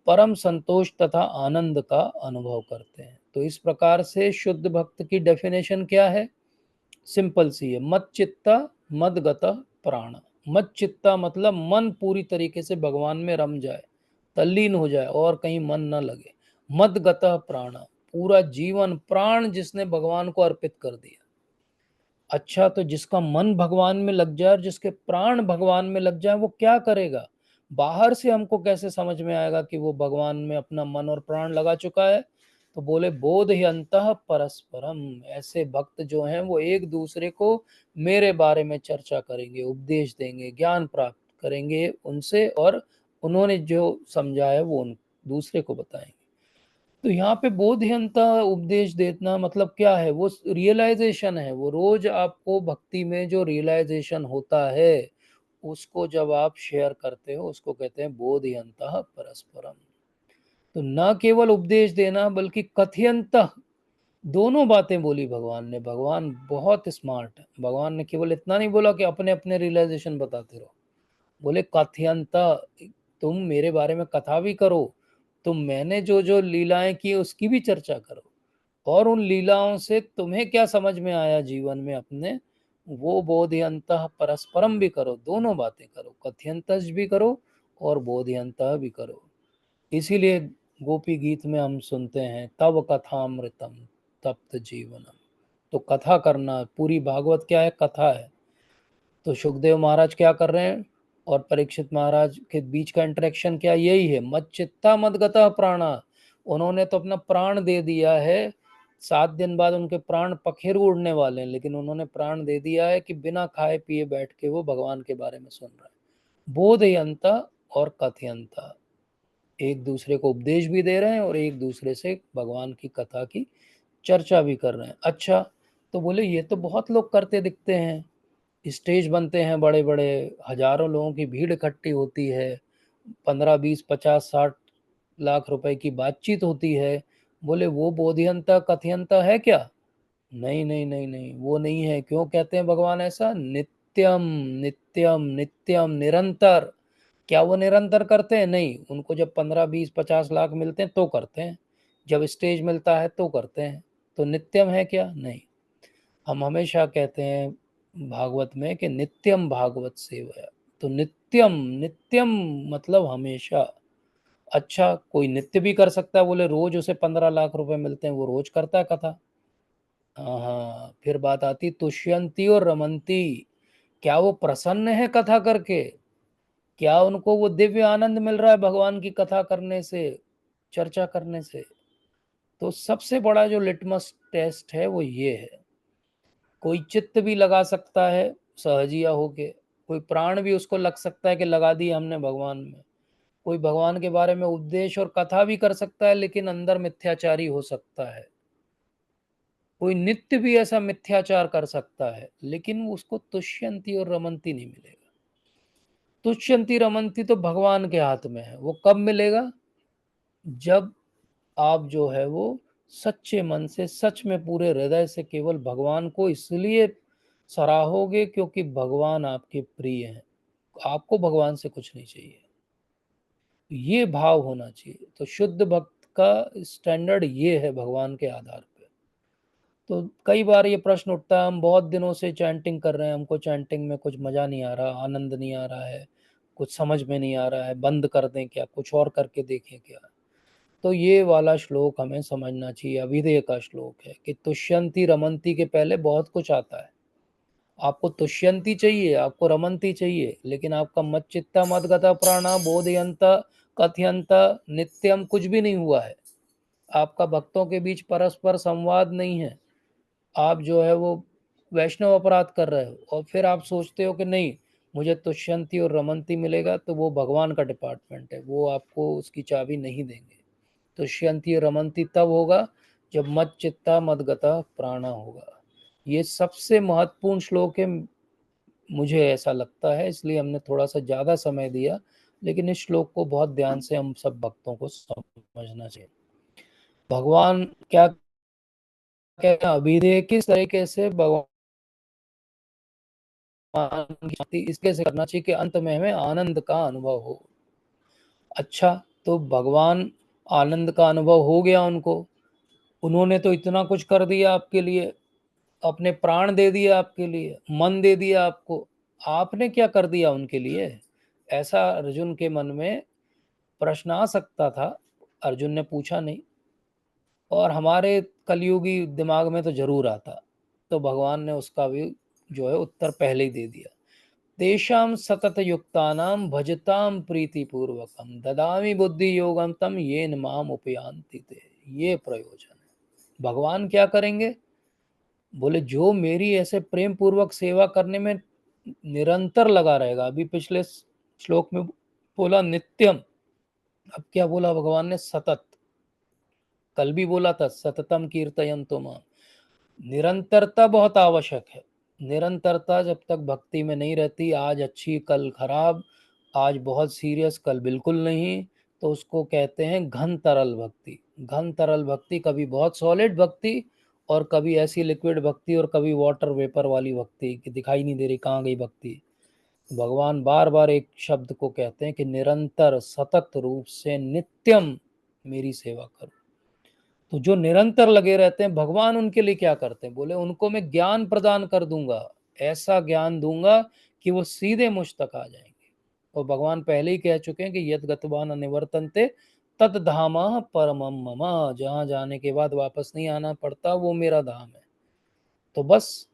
परम संतोष तथा आनंद का अनुभव करते हैं। तो इस प्रकार से शुद्ध भक्त की डेफिनेशन क्या है? सिंपल सी है, मत चित्ता मद गता प्राण। मत चित्ता मतलब मन पूरी तरीके से भगवान में रम जाए, तल्लीन हो जाए और कहीं मन न लगे। मद गता प्राण, पूरा जीवन प्राण जिसने भगवान को अर्पित कर दिया। अच्छा, तो जिसका मन भगवान में लग जाए और जिसके प्राण भगवान में लग जाए, वो क्या करेगा? बाहर से हमको कैसे समझ में आएगा कि वो भगवान में अपना मन और प्राण लगा चुका है? तो बोले बोध ही अंतः परस्परम। ऐसे भक्त जो हैं वो एक दूसरे को मेरे बारे में चर्चा करेंगे, उपदेश देंगे, ज्ञान प्राप्त करेंगे उनसे, और उन्होंने जो समझा है वो उन दूसरे को बताएंगे। तो यहाँ पे बोधयंता उपदेश देना मतलब क्या है? वो रियलाइजेशन है। वो रोज आपको भक्ति में जो रियलाइजेशन होता है, उसको जब आप शेयर करते हो, उसको कहते हैं बोधयंता परस्परम। तो न केवल उपदेश देना बल्कि कथयंता, दोनों बातें बोली भगवान ने। भगवान बहुत स्मार्ट है। भगवान ने केवल इतना नहीं बोला कि अपने अपने रियलाइजेशन बताते रहो, बोले कथयंता, तुम मेरे बारे में कथा भी करो, तुम मैंने जो जो लीलाएं की उसकी भी चर्चा करो, और उन लीलाओं से तुम्हें क्या समझ में आया जीवन में अपने, वो बोधयंतः परस्परम भी करो। दोनों बातें करो, कथयंतज भी करो और बोधयंतः भी करो। इसीलिए गोपी गीत में हम सुनते हैं तब कथामृतम तप्त जीवनम। तो कथा करना, पूरी भागवत क्या है? कथा है। तो सुखदेव महाराज क्या कर रहे हैं और परीक्षित महाराज के बीच का इंटरेक्शन क्या? यही है, मत चित्ता मत गता प्राणा। उन्होंने तो अपना प्राण दे दिया है। 7 दिन बाद उनके प्राण पखेरु उड़ने वाले हैं, लेकिन उन्होंने प्राण दे दिया है कि बिना खाए पिए बैठ के वो भगवान के बारे में सुन रहे हैं। बोधयंता और कथयंता, एक दूसरे को उपदेश भी दे रहे हैं और एक दूसरे से भगवान की कथा की चर्चा भी कर रहे हैं। अच्छा, तो बोले ये तो बहुत लोग करते दिखते हैं, स्टेज बनते हैं बड़े बड़े, हजारों लोगों की भीड़ इकट्ठी होती है, 15 20 50 60 लाख रुपए की बातचीत होती है। बोले वो बोधियंता कथयंता है क्या? नहीं नहीं नहीं नहीं, वो नहीं है। क्यों कहते हैं भगवान ऐसा? नित्यम नित्यम नित्यम, निरंतर। क्या वो निरंतर करते हैं? नहीं। उनको जब 15 20 50 लाख मिलते हैं तो करते हैं, जब स्टेज मिलता है तो करते हैं। तो नित्यम है क्या? नहीं। हम हमेशा कहते हैं भागवत में कि नित्यम भागवत सेवया। तो नित्यम, नित्यम मतलब हमेशा। अच्छा, कोई नित्य भी कर सकता है? बोले रोज उसे 15 लाख रुपए मिलते हैं, वो रोज करता है कथा। हाँ, फिर बात आती तुष्यंती और रमंती। क्या वो प्रसन्न है कथा करके? क्या उनको वो दिव्य आनंद मिल रहा है भगवान की कथा करने से, चर्चा करने से? तो सबसे बड़ा जो लिटमस टेस्ट है वो ये है। कोई चित्त भी लगा सकता है सहजिया होके, कोई प्राण भी उसको लग सकता है कि लगा दी हमने भगवान में। कोई भगवान के बारे में उपदेश और कथा भी कर सकता है लेकिन अंदर मिथ्याचारी हो सकता है। कोई नित्य भी ऐसा मिथ्याचार कर सकता है, लेकिन उसको तुष्यंती और रमंती नहीं मिलेगा। तुष्यंती रमंती तो भगवान के हाथ में है, वो कब मिलेगा? जब आप जो है वो सच्चे मन से, सच में पूरे हृदय से केवल भगवान को इसलिए सराहोगे क्योंकि भगवान आपके प्रिय हैं, आपको भगवान से कुछ नहीं चाहिए, ये भाव होना चाहिए। तो शुद्ध भक्त का स्टैंडर्ड ये है भगवान के आधार पे। तो कई बार ये प्रश्न उठता है, हम बहुत दिनों से चैंटिंग कर रहे हैं, हमको चैंटिंग में कुछ मजा नहीं आ रहा, आनंद नहीं आ रहा है, कुछ समझ में नहीं आ रहा है, बंद कर दें क्या, कुछ और करके देखें क्या। तो ये वाला श्लोक हमें समझना चाहिए, अभिधेय का श्लोक है कि तुष्यंती रमंती के पहले बहुत कुछ आता है। आपको तुष्यंती चाहिए, आपको रमंती चाहिए, लेकिन आपका मच्चित्ता मदगता प्राणा बोधयंत कथयंत नित्यम कुछ भी नहीं हुआ है। आपका भक्तों के बीच परस्पर संवाद नहीं है। आप जो है वो वैष्णव अपराध कर रहे हो, और फिर आप सोचते हो कि नहीं, मुझे तुष्यंती और रमंती मिलेगा, तो वो भगवान का डिपार्टमेंट है, वो आपको उसकी चाबी नहीं देंगे। तुष्यंती और रमंती तब होगा जब मत चित्ता मदगता प्राणा होगा। ये सबसे महत्वपूर्ण श्लोक है, मुझे ऐसा लगता है, इसलिए हमने थोड़ा सा ज्यादा समय दिया, लेकिन इस श्लोक को बहुत ध्यान से हम सब भक्तों को समझना चाहिए। भगवान क्या कहते हैं, अभिधेय किस तरीके से भगवान की शांति इसके से करना चाहिए कि अंत में हमें आनंद का अनुभव हो। अच्छा, तो भगवान आनंद का अनुभव हो गया उनको, उन्होंने तो इतना कुछ कर दिया आपके लिए, अपने प्राण दे दिए आपके लिए, मन दे दिया आपको, आपने क्या कर दिया उनके लिए? ऐसा अर्जुन के मन में प्रश्न आ सकता था। अर्जुन ने पूछा नहीं, और हमारे कलयुगी दिमाग में तो जरूर आता। तो भगवान ने उसका भी जो है उत्तर पहले ही दे दिया। तेषां सतत युक्तानां भजतां प्रीतिपूर्वकं ददामि बुद्धि योगम तम येन माम उपयान्ति ते। ये प्रयोजन है। भगवान क्या करेंगे? बोले जो मेरी ऐसे प्रेम पूर्वक सेवा करने में निरंतर लगा रहेगा। अभी पिछले श्लोक में बोला नित्यम, अब क्या बोला भगवान ने? सतत। कल भी बोला था सततम कीर्तयन्तु माम। निरंतरता बहुत आवश्यक है। निरंतरता जब तक भक्ति में नहीं रहती, आज अच्छी कल खराब, आज बहुत सीरियस कल बिल्कुल नहीं, तो उसको कहते हैं घन तरल भक्ति। घन तरल भक्ति, कभी बहुत सॉलिड भक्ति, और कभी ऐसी लिक्विड भक्ति, और कभी वाटर वेपर वाली भक्ति कि दिखाई नहीं दे रही कहाँ गई भक्ति। भगवान बार बार एक शब्द को कहते हैं कि निरंतर सतत रूप से नित्यम मेरी सेवा करो। तो जो निरंतर लगे रहते हैं, भगवान उनके लिए क्या करते हैं? बोले उनको मैं ज्ञान प्रदान कर दूंगा, ऐसा ज्ञान दूंगा कि वो सीधे मुझ तक आ जाएंगे। और भगवान पहले ही कह चुके हैं कि यद गतवान अनिवर्तन्ते तद धामा परमम मम। जहां जाने के बाद वापस नहीं आना पड़ता, वो मेरा धाम है। तो बस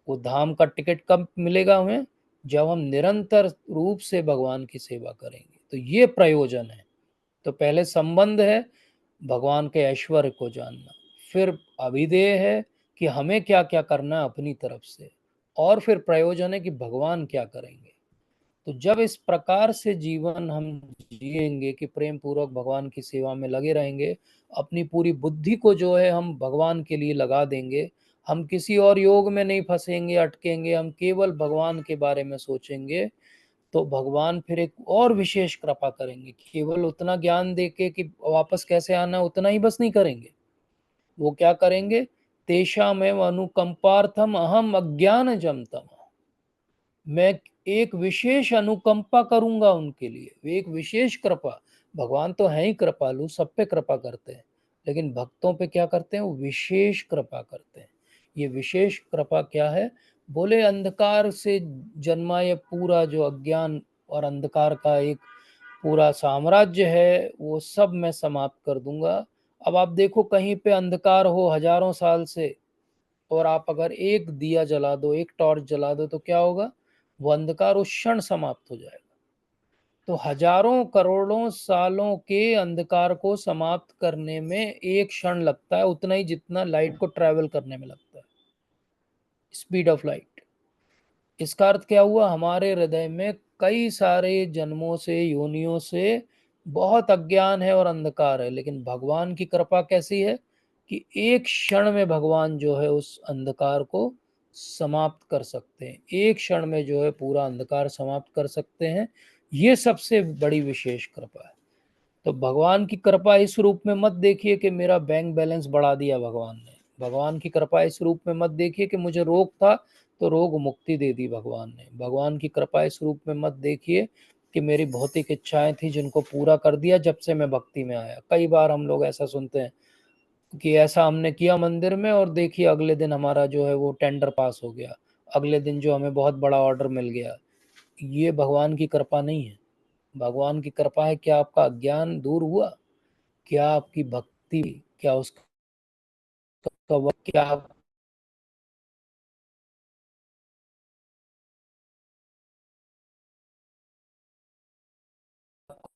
वो धाम का टिकट कब मिलेगा हमें? जब हम निरंतर रूप से भगवान की सेवा करेंगे। तो ये प्रयोजन है। तो पहले संबंध है भगवान के ऐश्वर्य को जानना, फिर अभिधेय है कि हमें क्या क्या करना है अपनी तरफ से, और फिर प्रयोजन है कि भगवान क्या करेंगे। तो जब इस प्रकार से जीवन हम जिएंगे कि प्रेम पूर्वक भगवान की सेवा में लगे रहेंगे, अपनी पूरी बुद्धि को जो है हम भगवान के लिए लगा देंगे, हम किसी और योग में नहीं फंसेंगे, अटकेंगे, हम केवल भगवान के बारे में सोचेंगे, तो भगवान फिर एक और विशेष कृपा करेंगे। केवल उतना ज्ञान देके कि वापस कैसे आना उतना ही बस नहीं करेंगे, वो क्या करेंगे? तेषामेव अनुकंपार्थम अहम अज्ञान जमतम। मैं एक विशेष अनुकंपा करूंगा उनके लिए, एक विशेष कृपा। भगवान तो है ही कृपालु, सब पे कृपा करते हैं, लेकिन भक्तों पे क्या करते हैं? वो विशेष कृपा करते हैं। ये विशेष कृपा क्या है? बोले अंधकार से जन्मा ये पूरा जो अज्ञान और अंधकार का एक पूरा साम्राज्य है, वो सब मैं समाप्त कर दूंगा। अब आप देखो, कहीं पे अंधकार हो हजारों साल से, और आप अगर एक दिया जला दो, एक टॉर्च जला दो, तो क्या होगा? वो अंधकार उस क्षण समाप्त हो जाएगा। तो हजारों करोड़ों सालों के अंधकार को समाप्त करने में एक क्षण लगता है, उतना ही जितना लाइट को ट्रैवल करने में लगता है, स्पीड ऑफ लाइट। इसका अर्थ क्या हुआ? हमारे हृदय में कई सारे जन्मों से, योनियों से बहुत अज्ञान है और अंधकार है, लेकिन भगवान की कृपा कैसी है कि एक क्षण में भगवान जो है उस अंधकार को समाप्त कर सकते हैं। एक क्षण में जो है पूरा अंधकार समाप्त कर सकते हैं। ये सबसे बड़ी विशेष कृपा है। तो भगवान की कृपा इस रूप में मत देखिए कि मेरा बैंक बैलेंस बढ़ा दिया भगवान ने। भगवान की कृपा इस रूप में मत देखिए कि मुझे रोग था तो रोग मुक्ति दे दी भगवान ने। भगवान की कृपा इस रूप में मत देखिए कि मेरी भौतिक इच्छाएं थी जिनको पूरा कर दिया जब से मैं भक्ति में आया। कई बार हम लोग ऐसा सुनते हैं कि ऐसा हमने किया मंदिर में और देखिए अगले दिन हमारा जो है वो टेंडर पास हो गया, अगले दिन जो हमें बहुत बड़ा ऑर्डर मिल गया। ये भगवान की कृपा नहीं है। भगवान की कृपा है, क्या आपका अज्ञान दूर हुआ, क्या आपकी भक्ति, क्या उसका क्या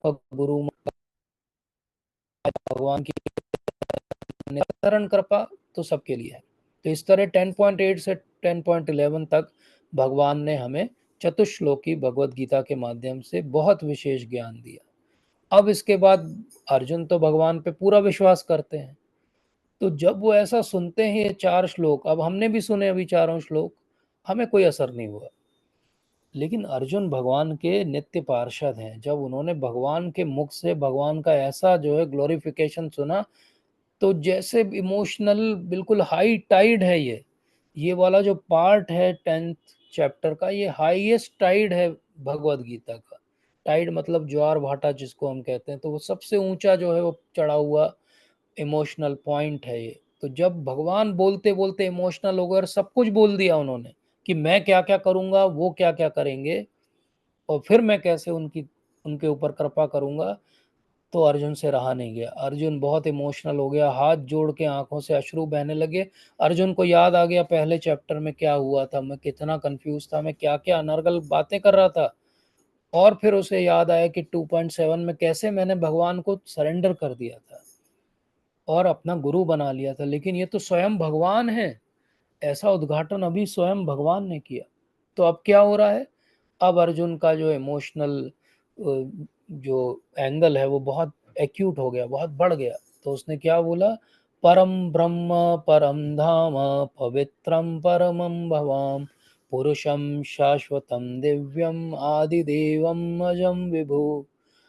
आपका गुरु भगवान की निरंतर कृपा तो सबके लिए है। तो इस तरह 10.8 से 10.11 तक भगवान ने हमें चतुश्लोकी भगवत गीता के माध्यम से बहुत विशेष ज्ञान दिया। अब इसके बाद अर्जुन तो भगवान पे पूरा विश्वास करते हैं। तो जब वो ऐसा सुनते हैं ये 4 श्लोक, अब हमने भी सुने अभी चारों श्लोक, हमें कोई असर नहीं हुआ। लेकिन अर्जुन भगवान के नित्य पार्षद हैं। जब उन्होंने भगवान के मुख से भगवान का ऐसा जो है ग्लोरिफिकेशन सुना, तो जैसे इमोशनल बिल्कुल हाई टाइड है ये वाला जो पार्ट है 10th चैप्टर का, ये हाईएस्ट टाइड है भगवत गीता का। टाइड मतलब ज्वार भाटा जिसको हम कहते हैं, तो वो सबसे ऊंचा जो है वो चढ़ा हुआ इमोशनल पॉइंट है ये। तो जब भगवान बोलते बोलते इमोशनल हो गए और सब कुछ बोल दिया उन्होंने कि मैं क्या क्या करूंगा, वो क्या क्या करेंगे, और फिर मैं कैसे उनके ऊपर कृपा करूंगा, तो अर्जुन से रहा नहीं गया। अर्जुन बहुत इमोशनल हो गया, हाथ जोड़ के आंखों से अश्रु बहने लगे। अर्जुन को याद आ गया पहले चैप्टर में क्या हुआ था, मैं कितना कंफ्यूज था, मैं क्या क्या अनर्गल बातें कर रहा था। और फिर उसे याद आया कि 2.7 में कैसे मैंने भगवान को सरेंडर कर दिया था और अपना गुरु बना लिया था, लेकिन ये तो स्वयं भगवान है। ऐसा उद्घाटन अभी स्वयं भगवान ने किया। तो अब क्या हो रहा है, अब अर्जुन का जो इमोशनल जो एंगल है वो बहुत एक्यूट हो गया, बहुत बढ़ गया। तो उसने क्या बोला, परम ब्रह्म परम धाम पवित्रम परमम भवाम पुरुषम शाश्वतम दिव्यम आदिदेवम अजम विभु।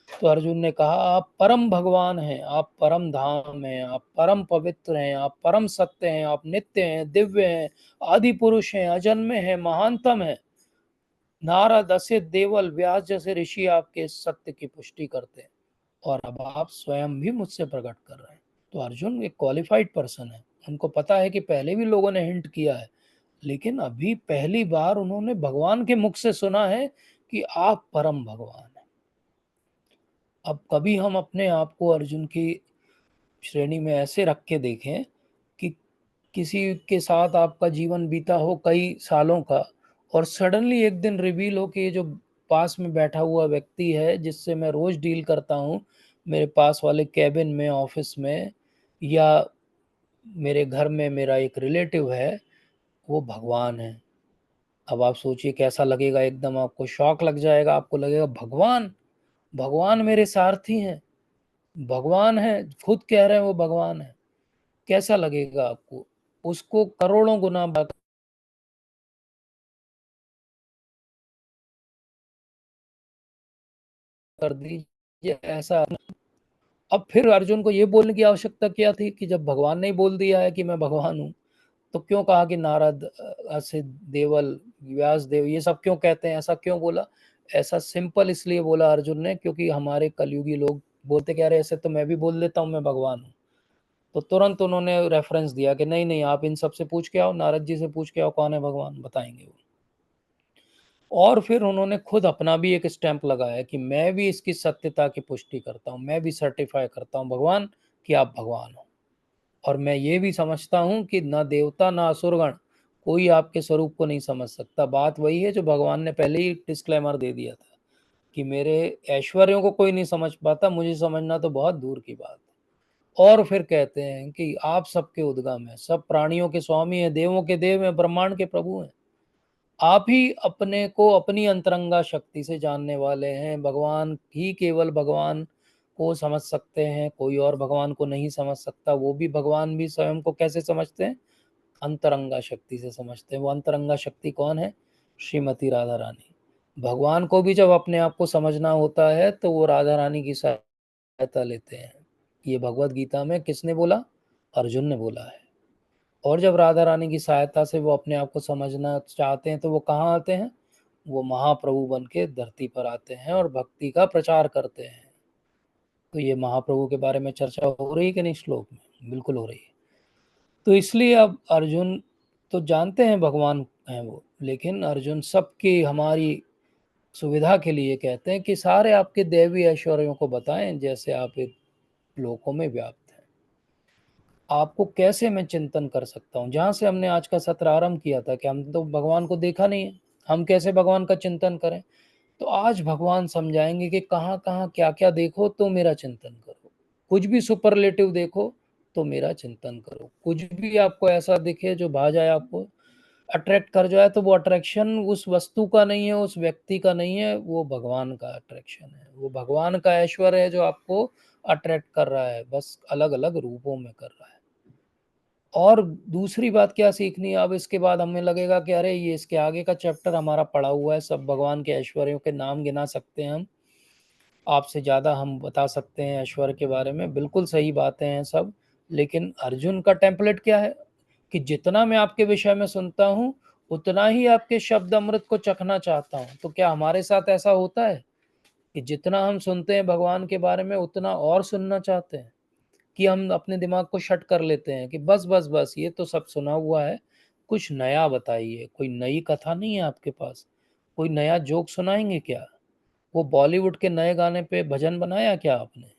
तो अर्जुन ने कहा आप परम भगवान हैं, आप परम धाम हैं, आप परम पवित्र हैं, आप परम सत्य हैं, आप नित्य हैं, दिव्य हैं, आदि पुरुष हैं, अजन्मे हैं, महानतम हैं। नारद असित देवल व्यास जैसे ऋषि आपके सत्य की पुष्टि करते हैं और अब आप स्वयं भी मुझसे प्रकट कर रहे हैं। तो अर्जुन एक क्वालिफाइड पर्सन है, उनको पता है कि पहले भी लोगों ने हिंट किया है, लेकिन अभी पहली बार उन्होंने भगवान के मुख से सुना है कि आप परम भगवान हैं। अब कभी हम अपने आप को अर्जुन की श्रेणी में ऐसे रख के देखें कि किसी के साथ आपका जीवन बीता हो कई सालों का, और सडनली एक दिन रिवील हो कि ये जो पास में बैठा हुआ व्यक्ति है जिससे मैं रोज डील करता हूँ, मेरे पास वाले कैबिन में, ऑफिस में, या मेरे घर में मेरा एक रिलेटिव है, वो भगवान है। अब आप सोचिए कैसा लगेगा, एकदम आपको शॉक लग जाएगा, आपको लगेगा भगवान, भगवान मेरे सारथी हैं, भगवान है, खुद कह रहे हैं वो भगवान है। कैसा लगेगा आपको, उसको करोड़ों गुना कर दीजिए ऐसा। अब फिर अर्जुन को ये बोलने की आवश्यकता क्या थी कि जब भगवान ने ही बोल दिया है कि मैं भगवान हूँ, तो क्यों कहा कि नारद असित देवल व्यास देव ये सब क्यों कहते हैं, ऐसा क्यों बोला? ऐसा सिंपल इसलिए बोला अर्जुन ने क्योंकि हमारे कलयुगी लोग बोलते क्या रहे, ऐसे तो मैं भी बोल देता हूँ मैं भगवान हूँ। तो तुरंत उन्होंने रेफरेंस दिया कि नहीं नहीं, आप इन सब से पूछ के आओ, नारद जी से पूछ के आओ कौन है भगवान, बताएंगे वो। और फिर उन्होंने खुद अपना भी एक स्टैंप लगाया कि मैं भी इसकी सत्यता की पुष्टि करता हूँ, मैं भी सर्टिफाई करता हूँ भगवान कि आप भगवान हो। और मैं ये भी समझता हूँ कि ना देवता ना असुरगण कोई आपके स्वरूप को नहीं समझ सकता। बात वही है जो भगवान ने पहले ही डिस्क्लेमर दे दिया था कि मेरे ऐश्वर्यों को कोई नहीं समझ पाता, मुझे समझना तो बहुत दूर की बात है। और फिर कहते हैं कि आप सबके उद्गम है, सब प्राणियों के स्वामी हैं, देवों के देव हैं, ब्रह्मांड के प्रभु हैं। आप ही अपने को अपनी अंतरंगा शक्ति से जानने वाले हैं। भगवान ही केवल भगवान को समझ सकते हैं, कोई और भगवान को नहीं समझ सकता। वो भी भगवान भी स्वयं को कैसे समझते हैं, अंतरंगा शक्ति से समझते हैं। वो अंतरंगा शक्ति कौन है, श्रीमती राधा रानी। भगवान को भी जब अपने आप को समझना होता है तो वो राधा रानी की सहायता लेते हैं। ये भगवत गीता में किसने बोला? अर्जुन ने बोला है। और जब राधा रानी की सहायता से वो अपने आप को समझना चाहते हैं तो वो कहाँ आते हैं? वो महाप्रभु बन के धरती पर आते हैं और भक्ति का प्रचार करते हैं। तो ये महाप्रभु के बारे में चर्चा हो रही है कि नहीं श्लोक में? बिल्कुल हो रही है। तो इसलिए अब अर्जुन तो जानते हैं भगवान हैं वो, लेकिन अर्जुन सबकी हमारी सुविधा के लिए कहते हैं कि सारे आपके दैवी ऐश्वर्यों को बताएं जैसे आप एक लोकों में व्याप्त हैं। आपको कैसे मैं चिंतन कर सकता हूँ? जहाँ से हमने आज का सत्र आरंभ किया था कि हम तो भगवान को देखा नहीं है, हम कैसे भगवान का चिंतन करें? तो आज भगवान समझाएंगे कि कहाँ कहाँ क्या क्या देखो तो मेरा चिंतन करो। कुछ भी सुपरलेटिव देखो तो मेरा चिंतन करो। कुछ भी आपको ऐसा दिखे जो भा जाए, आपको अट्रैक्ट कर जाए, तो वो अट्रैक्शन उस वस्तु का नहीं है, उस व्यक्ति का नहीं है, वो भगवान का अट्रैक्शन है। वो भगवान का ऐश्वर्य है जो आपको अट्रैक्ट कर रहा है, बस अलग अलग रूपों में कर रहा है। और दूसरी बात क्या सीखनी है अब इसके बाद? हमें लगेगा कि अरे ये इसके आगे का चैप्टर हमारा पढ़ा हुआ है, सब भगवान के ऐश्वर्यों के नाम गिना सकते हैं हम, आपसे ज़्यादा हम बता सकते हैं ऐश्वर्य के बारे में। बिल्कुल सही बातें हैं सब, लेकिन अर्जुन का टेम्पलेट क्या है कि जितना मैं आपके विषय में सुनता हूँ उतना ही आपके शब्द अमृत को चखना चाहता हूँ। तो क्या हमारे साथ ऐसा होता है कि जितना हम सुनते हैं भगवान के बारे में उतना और सुनना चाहते हैं? कि हम अपने दिमाग को शट कर लेते हैं कि बस बस बस ये तो सब सुना हुआ है, कुछ नया बताइए। कोई नई कथा नहीं है आपके पास? कोई नया जोक सुनाएंगे क्या? वो बॉलीवुड के नए गाने पे भजन बनाया क्या आपने?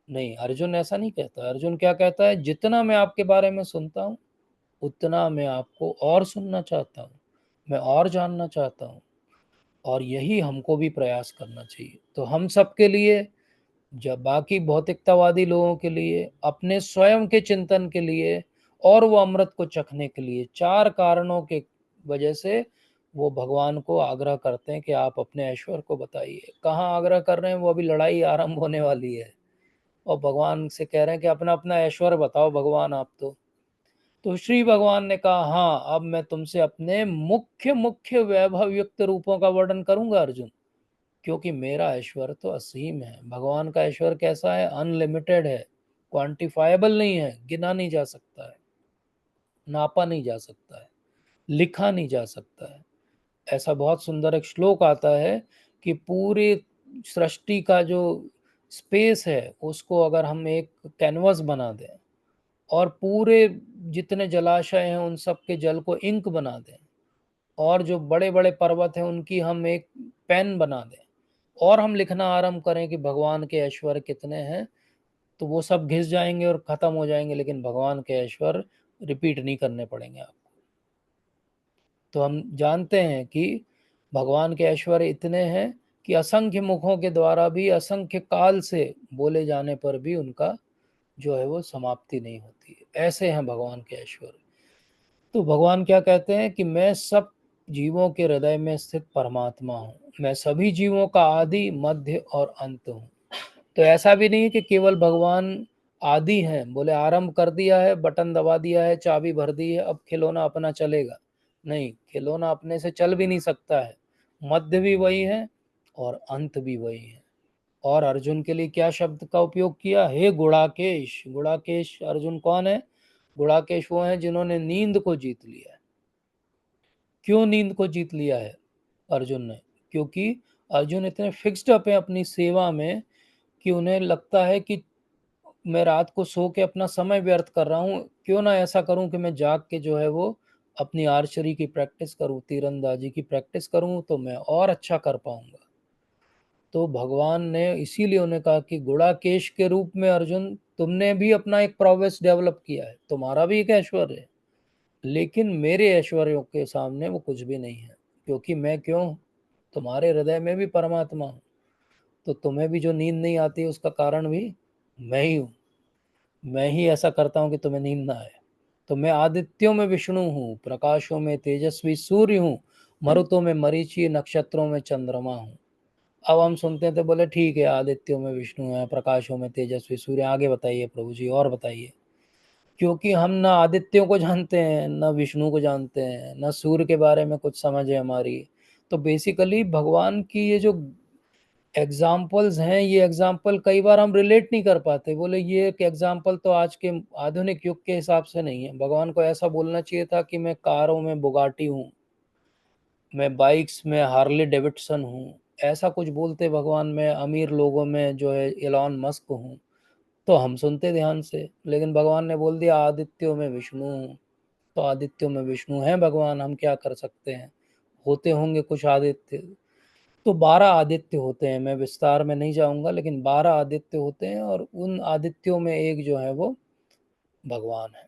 नहीं, अर्जुन ऐसा नहीं कहता। अर्जुन क्या कहता है? जितना मैं आपके बारे में सुनता हूँ उतना मैं आपको और सुनना चाहता हूँ, मैं और जानना चाहता हूँ। और यही हमको भी प्रयास करना चाहिए। तो हम सबके लिए, जब बाकी भौतिकतावादी लोगों के लिए, अपने स्वयं के चिंतन के लिए और वो अमृत को चखने के लिए, चार कारणों के वजह से वो भगवान को आग्रह करते हैं कि आप अपने ऐश्वर्य को बताइए। कहाँ आग्रह कर रहे हैं? वो अभी लड़ाई आरंभ होने वाली है और भगवान से कह रहे हैं कि अपना अपना ऐश्वर्य बताओ भगवान आप तो श्री भगवान ने कहा हाँ, अब मैं तुमसे अपने मुख्य मुख्य वैभव युक्त रूपों का वर्णन करूंगा अर्जुन, क्योंकि मेरा ऐश्वर्य तो असीम है। भगवान का ऐश्वर्य कैसा है? अनलिमिटेड है, क्वांटिफाइबल नहीं है, गिना नहीं जा सकता है, नापा नहीं जा सकता है, लिखा नहीं जा सकता है। ऐसा बहुत सुंदर एक श्लोक आता है कि पूरी सृष्टि का जो स्पेस है उसको अगर हम एक कैनवस बना दें और पूरे जितने जलाशय हैं उन सब के जल को इंक बना दें और जो बड़े बड़े पर्वत हैं उनकी हम एक पेन बना दें और हम लिखना आरंभ करें कि भगवान के ऐश्वर्य कितने हैं, तो वो सब घिस जाएंगे और खत्म हो जाएंगे, लेकिन भगवान के ऐश्वर्य रिपीट नहीं करने पड़ेंगे आपको। तो हम जानते हैं कि भगवान के ऐश्वर्य इतने हैं कि असंख्य मुखों के द्वारा भी, असंख्य काल से बोले जाने पर भी उनका जो है वो समाप्ति नहीं होती है। ऐसे हैं भगवान के ऐश्वर्य। तो भगवान क्या कहते हैं कि मैं सब जीवों के हृदय में स्थित परमात्मा हूँ, मैं सभी जीवों का आदि मध्य और अंत हूँ। तो ऐसा भी नहीं है कि केवल भगवान आदि हैं, बोले आरंभ कर दिया है, बटन दबा दिया है, चाबी भर दी है, अब खिलौना अपना चलेगा। नहीं, खिलौना अपने से चल भी नहीं सकता है। मध्य भी वही है और अंत भी वही है। और अर्जुन के लिए क्या शब्द का उपयोग किया? हे गुड़ाकेश। गुड़ाकेश अर्जुन कौन है? गुड़ाकेश वो हैं जिन्होंने नींद को जीत लिया है। क्यों नींद को जीत लिया है अर्जुन ने? क्योंकि अर्जुन इतने फिक्स्ड अप है अपनी सेवा में कि उन्हें लगता है कि मैं रात को सो के अपना समय व्यर्थ कर रहा हूँ, क्यों ना ऐसा करूं कि मैं जाग के जो है वो अपनी आर्चरी की प्रैक्टिस करूं, तीरंदाजी की प्रैक्टिस करूं, तो मैं और अच्छा कर पाऊंगा। तो भगवान ने इसीलिए उन्हें कहा कि गुड़ाकेश के रूप में अर्जुन तुमने भी अपना एक प्रोग्रेस डेवलप किया है, तुम्हारा भी एक ऐश्वर्य है, लेकिन मेरे ऐश्वर्यों के सामने वो कुछ भी नहीं है। क्योंकि मैं क्यों? तुम्हारे हृदय में भी परमात्मा हूँ। तो तुम्हें भी जो नींद नहीं आती उसका कारण भी मैं ही हूँ। मैं ही ऐसा करता हूँ कि तुम्हें नींद ना आए। तो मैं आदित्यों में विष्णु हूँ, प्रकाशों में तेजस्वी सूर्य हूँ, मरुतों में मरीचि, नक्षत्रों में चंद्रमा हूँ। अब हम सुनते हैं तो बोले ठीक है, आदित्यों में विष्णु है, प्रकाशों में तेजस्वी सूर्य, आगे बताइए प्रभु जी और बताइए। क्योंकि हम ना आदित्यों को जानते हैं, ना विष्णु को जानते हैं, ना सूर्य के बारे में कुछ समझ है हमारी। तो बेसिकली भगवान की ये जो एग्जाम्पल्स हैं, ये एग्जाम्पल कई बार हम रिलेट नहीं कर पाते, बोले ये एक एग्जाम्पल तो आज के आधुनिक युग के हिसाब से नहीं है। भगवान को ऐसा बोलना चाहिए था कि मैं कारों में बुगाटी हूँ, मैं बाइक्स में हार्ले डेविडसन हूँ, ऐसा कुछ बोलते भगवान। मैं अमीर लोगों में जो है एलॉन मस्क हूँ, तो हम सुनते ध्यान से। लेकिन भगवान ने बोल दिया आदित्यों में विष्णु हूँ, तो आदित्यों में विष्णु हैं भगवान, हम क्या कर सकते हैं। होते होंगे कुछ आदित्य, तो 12 आदित्य होते हैं, मैं विस्तार में नहीं जाऊंगा, लेकिन 12 आदित्य होते हैं और उन आदित्यों में एक जो है वो भगवान है।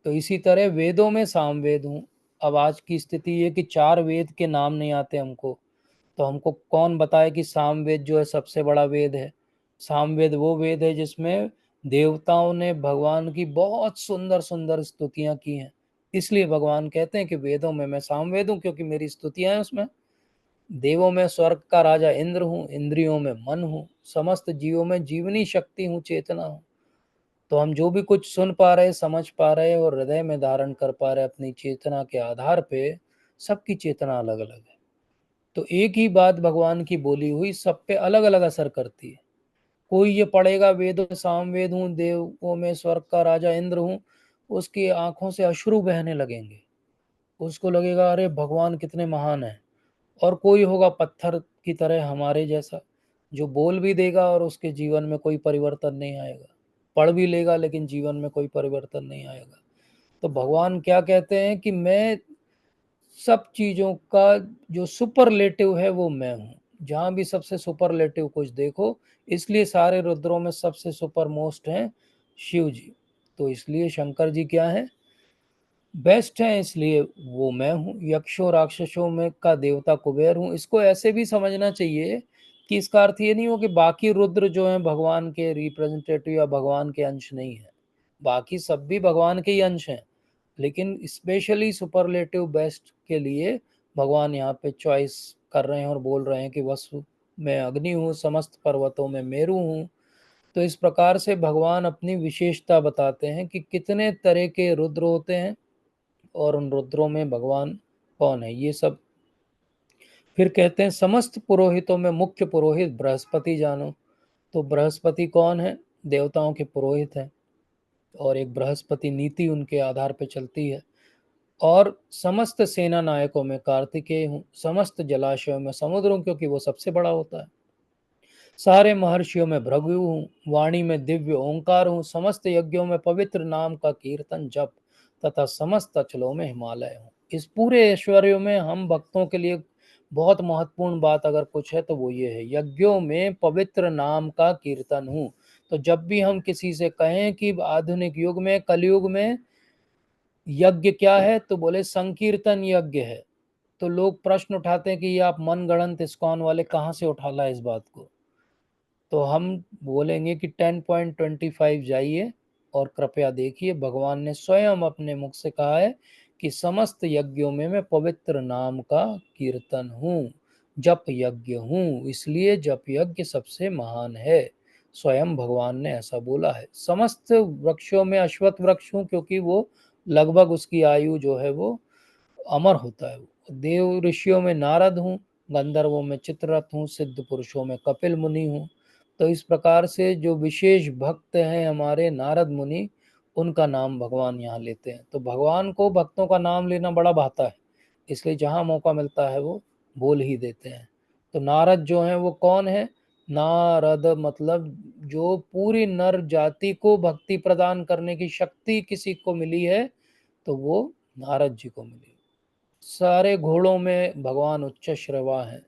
तो इसी तरह वेदों में सामवेद हूँ। अब आज की स्थिति ये कि 4 वेद के नाम नहीं आते हमको, तो हमको कौन बताए कि सामवेद जो है सबसे बड़ा वेद है। सामवेद वो वेद है जिसमें देवताओं ने भगवान की बहुत सुंदर सुंदर स्तुतियां की हैं। इसलिए भगवान कहते हैं कि वेदों में मैं सामवेद हूँ, क्योंकि मेरी स्तुतियां हैं उसमें। देवों में स्वर्ग का राजा इंद्र हूँ, इंद्रियों में मन हूँ, समस्त जीवों में जीवनी शक्ति हूँ, चेतना हूँ। तो हम जो भी कुछ सुन पा रहे, समझ पा रहे और हृदय में धारण कर पा रहे अपनी चेतना के आधार पे, सबकी चेतना अलग अलग है। तो एक ही बात भगवान की बोली हुई सब पे अलग अलग असर करती है। कोई ये पढ़ेगा वेदों सामवेद हूँ, देवों में स्वर्ग का राजा इंद्र हूँ, उसकी आंखों से अश्रु बहने लगेंगे, उसको लगेगा अरे भगवान कितने महान है। और कोई होगा पत्थर की तरह हमारे जैसा, जो बोल भी देगा और उसके जीवन में कोई परिवर्तन नहीं आएगा, पढ़ भी लेगा लेकिन जीवन में कोई परिवर्तन नहीं आएगा। तो भगवान क्या कहते हैं कि मैं सब चीजों का जो सुपरलेटिव है वो मैं हूँ। जहां भी सबसे सुपरलेटिव कुछ देखो, इसलिए सारे रुद्रों में सबसे सुपर मोस्ट हैं शिव जी। तो इसलिए शंकर जी क्या है, बेस्ट है, इसलिए वो मैं हूँ। यक्षों राक्षसों में का देवता कुबेर हूँ। इसको ऐसे भी समझना चाहिए कि इसका अर्थ ये नहीं हो कि बाकी रुद्र जो है भगवान के रिप्रेजेंटेटिव या भगवान के अंश नहीं है। बाकी सब भी भगवान के ही अंश हैं, लेकिन स्पेशली सुपरलेटिव बेस्ट के लिए भगवान यहाँ पे चॉइस कर रहे हैं और बोल रहे हैं कि वसु मैं अग्नि हूँ, समस्त पर्वतों में मेरु हूँ। तो इस प्रकार से भगवान अपनी विशेषता बताते हैं कि कितने तरह के रुद्र होते हैं और उन रुद्रों में भगवान कौन है, ये सब। फिर कहते हैं समस्त पुरोहितों में मुख्य पुरोहित बृहस्पति जानो। तो बृहस्पति कौन है, देवताओं के पुरोहित हैं, और एक बृहस्पति नीति उनके आधार पर चलती है। और समस्त सेना नायकों में कार्तिकेय हूँ, समस्त जलाशयों में समुद्र हूँ, क्योंकि वो सबसे बड़ा होता है। सारे महर्षियों में भृगु हूँ, वाणी में दिव्य ओंकार हूँ, समस्त यज्ञों में पवित्र नाम का कीर्तन जप तथा समस्त अचलों में हिमालय हूँ। इस पूरे ऐश्वर्यों में हम भक्तों के लिए बहुत महत्वपूर्ण बात अगर कुछ है तो वो ये है, यज्ञों में पवित्र नाम का कीर्तन हूँ। तो जब भी हम किसी से कहें कि आधुनिक युग में, कलयुग में यज्ञ क्या है, तो बोले संकीर्तन यज्ञ है। तो लोग प्रश्न उठाते हैं कि ये आप मन गढ़ंत इस्कॉन वाले कहाँ से उठा ला इस बात को। तो हम बोलेंगे कि 10.25 जाइए और कृपया देखिए, भगवान ने स्वयं अपने मुख से कहा है कि समस्त यज्ञों में मैं पवित्र नाम का कीर्तन हूँ, जप यज्ञ हूँ, इसलिए जप यज्ञ सबसे महान है। स्वयं भगवान ने ऐसा बोला है। समस्त वृक्षों में अश्वत्थ वृक्ष हूँ, क्योंकि वो लगभग उसकी आयु जो है वो अमर होता है। देव ऋषियों में नारद हूँ, गंधर्वों में चित्ररथ हूँ, सिद्ध पुरुषों में कपिल मुनि हूँ। तो इस प्रकार से जो विशेष भक्त हैं हमारे नारद मुनि, उनका नाम भगवान यहाँ लेते हैं। तो भगवान को भक्तों का नाम लेना बड़ा भाता है, इसलिए जहाँ मौका मिलता है वो बोल ही देते हैं। तो नारद जो है वो कौन है, नारद मतलब जो पूरी नर जाति को भक्ति प्रदान करने की शक्ति किसी को मिली है, तो वो नारद जी को मिली। सारे घोड़ों में भगवान उच्च श्रवा है,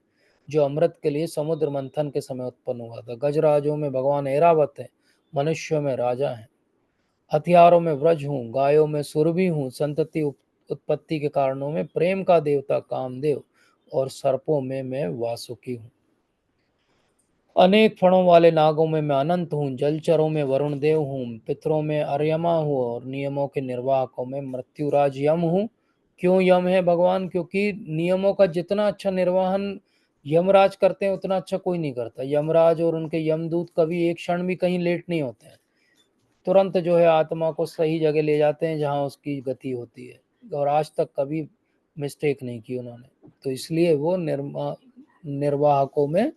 जो अमृत के लिए समुद्र मंथन के समय उत्पन्न हुआ था। गजराजों में भगवान ऐरावत है, मनुष्यों में राजा है। हथियारों में व्रज हूँ, गायों में सुरभि हूँ, संतति उत्पत्ति के कारणों में प्रेम का देवता कामदेव, और सर्पों में मैं वासुकी हूँ। अनेक फणों वाले नागों में मैं अनंत हूँ, जलचरों में वरुण देव हूँ, पितरों में अर्यमा हूँ, और नियमों के निर्वाहकों में मृत्युराज यम हूँ। क्यों यम है भगवान, क्योंकि नियमों का जितना अच्छा निर्वहन यमराज करते हैं उतना अच्छा कोई नहीं करता। यमराज और उनके यमदूत कभी एक क्षण भी कहीं लेट नहीं होते हैं, तुरंत जो है आत्मा को सही जगह ले जाते हैं जहाँ उसकी गति होती है, और आज तक कभी मिस्टेक नहीं की उन्होंने। तो इसलिए वो निर्वाहकों में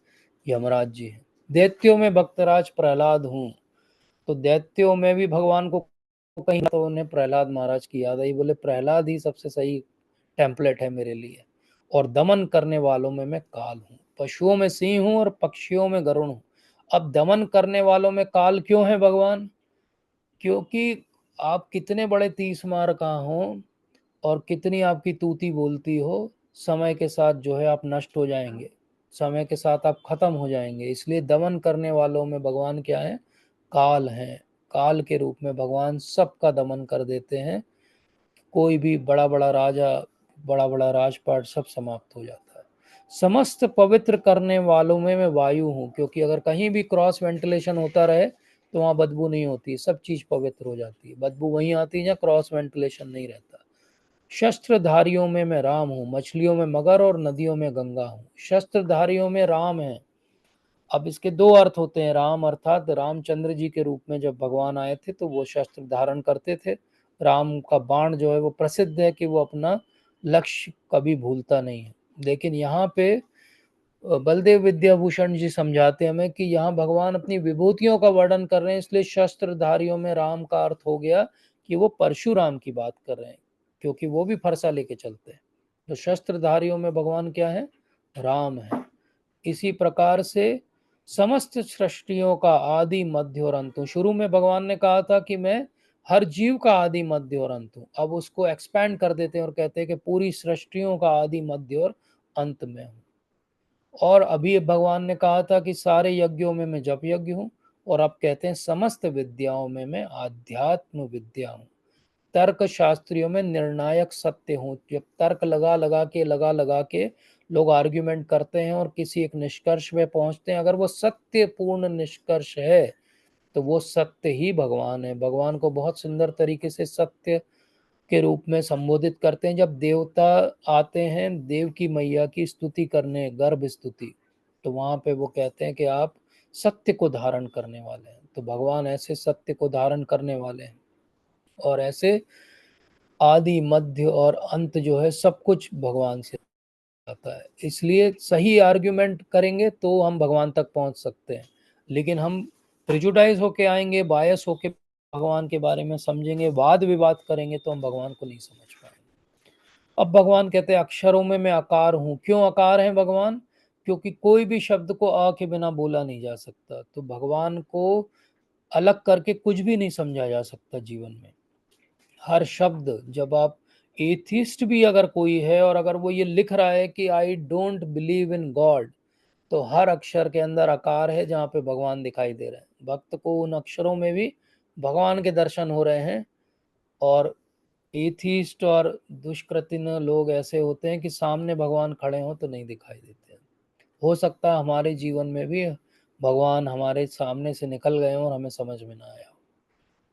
यमराज जी हैं। दैत्यों में भक्तराज प्रहलाद हूँ। तो दैत्यों में भी भगवान को कहीं तो उन्हें प्रहलाद महाराज की याद आई, बोले प्रहलाद ही सबसे सही टेम्पलेट है मेरे लिए। और दमन करने वालों में मैं काल हूँ, पशुओं में सिंह हूँ और पक्षियों में गरुण हूँ। अब दमन करने वालों में काल क्यों है भगवान? क्योंकि आप कितने बड़े 30 मार का हो और कितनी आपकी तूती बोलती हो, समय के साथ जो है आप नष्ट हो जाएंगे, समय के साथ आप खत्म हो जाएंगे। इसलिए दमन करने वालों में भगवान क्या है? काल है। काल के रूप में भगवान सबका दमन कर देते हैं। कोई भी बड़ा बड़ा राजा, बड़ा बड़ा राजपाट सब समाप्त हो जाता है। समस्त पवित्र करने वालों में मैं वायु हूँ, क्योंकि अगर कहीं भी क्रॉस वेंटिलेशन होता रहे तो वहाँ बदबू नहीं होती, सब चीज पवित्र हो जाती है। बदबू वहीं आती है जहाँ क्रॉस वेंटिलेशन नहीं रहता। शस्त्रधारियों में मैं राम हूँ, मछलियों में मगर और नदियों में गंगा हूँ। शस्त्रधारियों में राम है। अब इसके दो अर्थ होते हैं। राम अर्थात रामचंद्र जी के रूप में जब भगवान आए थे तो वो शस्त्र धारण करते थे। राम का बाण जो है वो प्रसिद्ध है कि वो अपना लक्ष्य कभी भूलता नहीं है। लेकिन यहाँ पे बलदेव विद्याभूषण जी समझाते हमें कि यहाँ भगवान अपनी विभूतियों का वर्णन कर रहे हैं, इसलिए शस्त्रधारियों में राम का अर्थ हो गया कि वो परशुराम की बात कर रहे हैं, क्योंकि वो भी फरसा लेके चलते हैं। तो शस्त्रधारियों में भगवान क्या है? राम है। इसी प्रकार से समस्त सृष्टियों का आदि मध्य और अंत हूँ। शुरू में भगवान ने कहा था कि मैं हर जीव का आदि मध्य और अंत हूँ। अब उसको एक्सपैंड कर देते हैं और कहते हैं कि पूरी सृष्टियों का आदि मध्य और अंत में हूँ। और अभी भगवान ने कहा था कि सारे यज्ञों में मैं जप यज्ञ हूँ। और अब कहते हैं समस्त विद्याओं में मैं आध्यात्म विद्या हूँ। तर्क शास्त्रियों में निर्णायक सत्य हूँ। जब तर्क लगा लगा के लोग आर्ग्यूमेंट करते हैं और किसी एक निष्कर्ष में पहुंचते हैं, अगर वो सत्य पूर्ण निष्कर्ष है तो वो सत्य ही भगवान है। भगवान को बहुत सुंदर तरीके से सत्य के रूप में संबोधित करते हैं। जब देवता आते हैं देव की मैया की स्तुति करने, गर्भ स्तुति, तो वहां पे वो कहते हैं कि आप सत्य को धारण करने वाले हैं। तो भगवान ऐसे सत्य को धारण करने वाले हैं और ऐसे आदि मध्य और अंत जो है सब कुछ भगवान से आता है। इसलिए सही आर्ग्यूमेंट करेंगे तो हम भगवान तक पहुंच सकते हैं। लेकिन हम प्रिजुडाइज होके आएंगे, बायस होके भगवान के बारे में समझेंगे, वाद विवाद करेंगे तो हम भगवान को नहीं समझ पाएंगे। अब भगवान कहते हैं अक्षरों में मैं आकार हूं। क्यों आकार है भगवान? क्योंकि कोई भी शब्द को आ के बिना बोला नहीं जा सकता। तो भगवान को अलग करके कुछ भी नहीं समझा जा सकता जीवन में। हर शब्द, जब आप एथिस्ट भी अगर कोई है और अगर वो ये लिख रहा है कि I don't believe in God, तो हर अक्षर के अंदर आकार है जहाँ पे भगवान दिखाई दे रहे हैं। भक्त को उन अक्षरों में भी भगवान के दर्शन हो रहे हैं। और एथिस्ट और दुष्कृतिन लोग ऐसे होते हैं कि सामने भगवान खड़े हों तो नहीं दिखाई देते हैं। हो सकता है हमारे जीवन में भी भगवान हमारे सामने से निकल गए हों और हमें समझ में ना आया हो।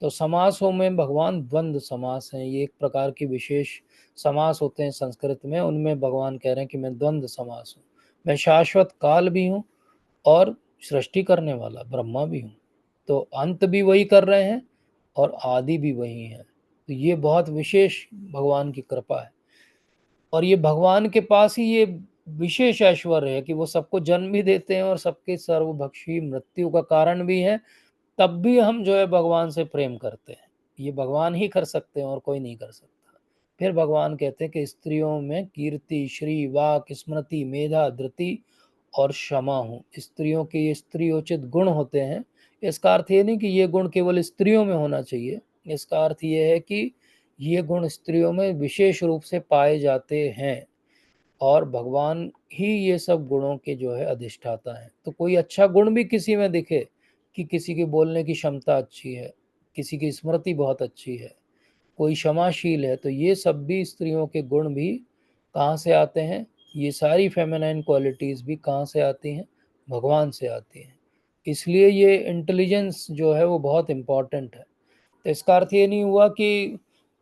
तो समासों में भगवान द्वंद्व समास हैं। ये एक प्रकार की विशेष समास होते हैं संस्कृत में, उनमें भगवान कह रहे हैं कि मैं द्वंद्व समास हूँ। मैं शाश्वत काल भी हूँ और सृष्टि करने वाला ब्रह्मा भी हूँ। तो अंत भी वही कर रहे हैं और आदि भी वही है। तो ये बहुत विशेष भगवान की कृपा है। और ये भगवान के पास ही ये विशेष ऐश्वर्य है कि वो सबको जन्म भी देते हैं और सबके सर्वभक्षी मृत्यु का कारण भी है। तब भी हम जो है भगवान से प्रेम करते हैं। ये भगवान ही कर सकते हैं और कोई नहीं कर सकता। फिर भगवान कहते हैं कि स्त्रियों में कीर्ति, श्री, वाक, स्मृति, मेधा, धृति और क्षमा हूँ। स्त्रियों के ये स्त्रियोचित गुण होते हैं। इसका अर्थ ये नहीं कि ये गुण केवल स्त्रियों में होना चाहिए। इसका अर्थ ये है कि ये गुण स्त्रियों में विशेष रूप से पाए जाते हैं और भगवान ही ये सब गुणों के जो है अधिष्ठाता है। तो कोई अच्छा गुण भी किसी में दिखे, कि किसी की बोलने की क्षमता अच्छी है, किसी की स्मृति बहुत अच्छी है, कोई क्षमाशील है, तो ये सब भी स्त्रियों के गुण भी कहाँ से आते हैं? ये सारी फेमिनाइन क्वालिटीज़ भी कहाँ से आती हैं? भगवान से आती हैं। इसलिए ये इंटेलिजेंस जो है वो बहुत इम्पॉर्टेंट है। तो इसका अर्थ ये नहीं हुआ कि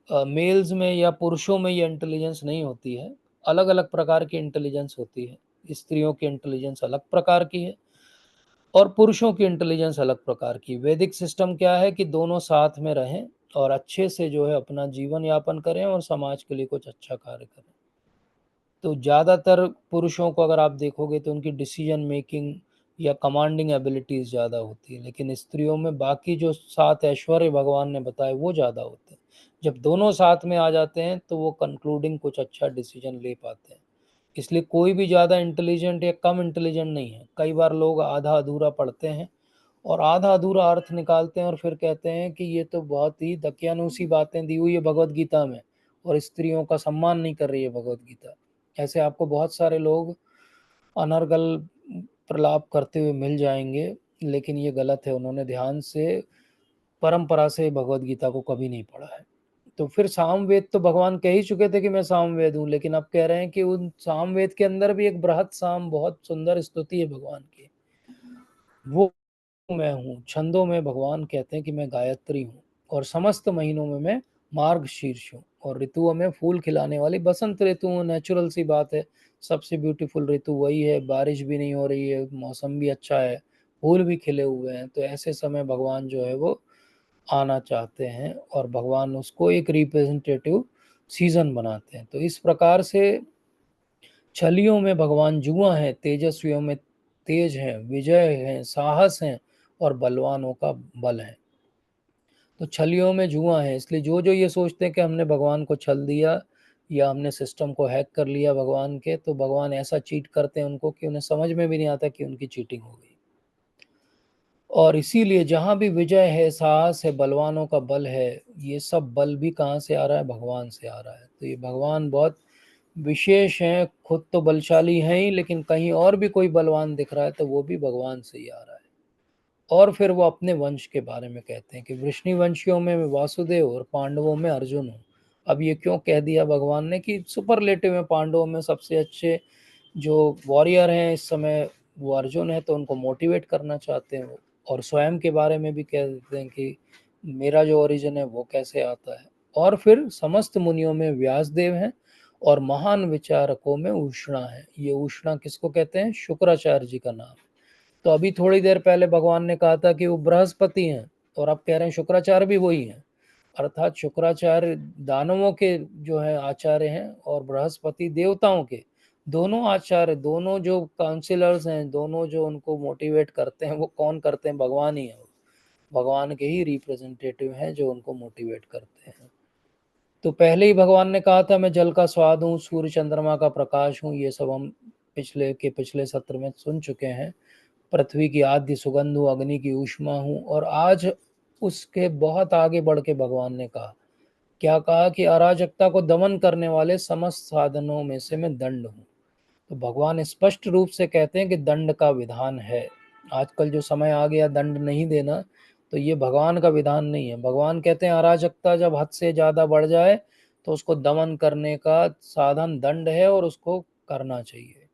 मेल्स में या पुरुषों में ये इंटेलिजेंस नहीं होती है। अलग अलग प्रकार की इंटेलिजेंस होती है। स्त्रियों की इंटेलिजेंस अलग प्रकार की है और पुरुषों की इंटेलिजेंस अलग प्रकार की। वैदिक सिस्टम क्या है कि दोनों साथ में रहें और अच्छे से जो है अपना जीवन यापन करें और समाज के लिए कुछ अच्छा कार्य करें। तो ज़्यादातर पुरुषों को अगर आप देखोगे तो उनकी डिसीजन मेकिंग या कमांडिंग एबिलिटीज ज़्यादा होती है, लेकिन स्त्रियों में बाकी जो 7 ऐश्वर्य भगवान ने बताए वो ज़्यादा होते हैं। जब दोनों साथ में आ जाते हैं तो वो कंक्लूडिंग कुछ अच्छा डिसीजन ले पाते हैं। इसलिए कोई भी ज़्यादा इंटेलिजेंट या कम इंटेलिजेंट नहीं है। कई बार लोग आधा अधूरा पढ़ते हैं और आधा अधूरा अर्थ निकालते हैं और फिर कहते हैं कि ये तो बहुत ही दकियानूसी बातें दी हुई है भगवत गीता में और स्त्रियों का सम्मान नहीं कर रही है भगवत गीता। ऐसे आपको बहुत सारे लोग अनर्गल प्रलाप करते हुए मिल जाएंगे, लेकिन ये गलत है। उन्होंने ध्यान से परंपरा से भगवत गीता को कभी नहीं पढ़ा है। तो फिर सामवेद तो भगवान कह ही चुके थे कि मैं सामवेद हूँ, लेकिन अब कह रहे हैं कि उन सामवेद के अंदर भी एक बृहत साम बहुत सुंदर स्तुति है भगवान की, वो मैं हूँ। छंदों में भगवान कहते हैं कि मैं गायत्री हूँ और समस्त महीनों में मैं मार्ग शीर्ष हूँ और ऋतुओं में फूल खिलाने वाली बसंत ऋतु नेचुरल सी बात है। सबसे ब्यूटीफुल ऋतु वही है, बारिश भी नहीं हो रही है, मौसम भी अच्छा है, फूल भी खिले हुए हैं। तो ऐसे समय भगवान जो है वो आना चाहते हैं और भगवान उसको एक रिप्रेजेंटेटिव सीजन बनाते हैं। तो इस प्रकार से छलियों में भगवान जुआ है, तेजस्वियों में तेज है, विजय है, साहस है और बलवानों का बल है। तो छलियों में जुआ है, इसलिए जो जो ये सोचते हैं कि हमने भगवान को छल दिया या हमने सिस्टम को हैक कर लिया भगवान के, तो भगवान ऐसा चीट करते हैं उनको कि उन्हें समझ में भी नहीं आता कि उनकी चीटिंग हो गई। और इसीलिए जहाँ भी विजय है, साहस है, बलवानों का बल है, ये सब बल भी कहाँ से आ रहा है? भगवान से आ रहा है। तो ये भगवान बहुत विशेष हैं, खुद तो बलशाली हैं ही, लेकिन कहीं और भी कोई बलवान दिख रहा है तो वो भी भगवान से ही आ रहा है। और फिर वो अपने वंश के बारे में कहते हैं कि वृष्णि वंशियों में मैं वासुदेव और पांडवों में अर्जुन हूँ। अब ये क्यों कह दिया भगवान ने कि सुपरलेटिव में पांडवों में सबसे अच्छे जो वॉरियर हैं इस समय वो अर्जुन है, तो उनको मोटिवेट करना चाहते हैं वो। और स्वयं के बारे में भी कह देते हैं कि मेरा जो ओरिजिन है वो कैसे आता है। और फिर समस्त मुनियों में व्यासदेव हैं और महान विचारकों में उष्णा है। ये उष्णा किसको कहते हैं? शुक्राचार्य जी का नाम। तो अभी थोड़ी देर पहले भगवान ने कहा था कि वो बृहस्पति हैं और अब कह रहे हैं शुक्राचार्य भी वही हैं। अर्थात शुक्राचार्य दानवों के जो है आचार्य हैं और बृहस्पति देवताओं के। दोनों आचार्य, दोनों जो काउंसिलर्स हैं, दोनों जो उनको मोटिवेट करते हैं वो कौन करते हैं? भगवान ही है। भगवान के ही रिप्रेजेंटेटिव हैं जो उनको मोटिवेट करते हैं। तो पहले ही भगवान ने कहा था मैं जल का स्वाद हूँ, सूर्य चंद्रमा का प्रकाश हूँ। ये सब हम पिछले सत्र में सुन चुके हैं। पृथ्वी की आद्य सुगंध हूँ, अग्नि की ऊष्मा हूँ। और आज उसके बहुत आगे बढ़ के भगवान ने कहा, क्या कहा? कि अराजकता को दमन करने वाले समस्त साधनों में से मैं दंड हूँ। तो भगवान स्पष्ट रूप से कहते हैं कि दंड का विधान है। आजकल जो समय आ गया दंड नहीं देना, तो ये भगवान का विधान नहीं है। भगवान कहते हैं अराजकता जब हद से ज़्यादा बढ़ जाए तो उसको दमन करने का साधन दंड है और उसको करना चाहिए।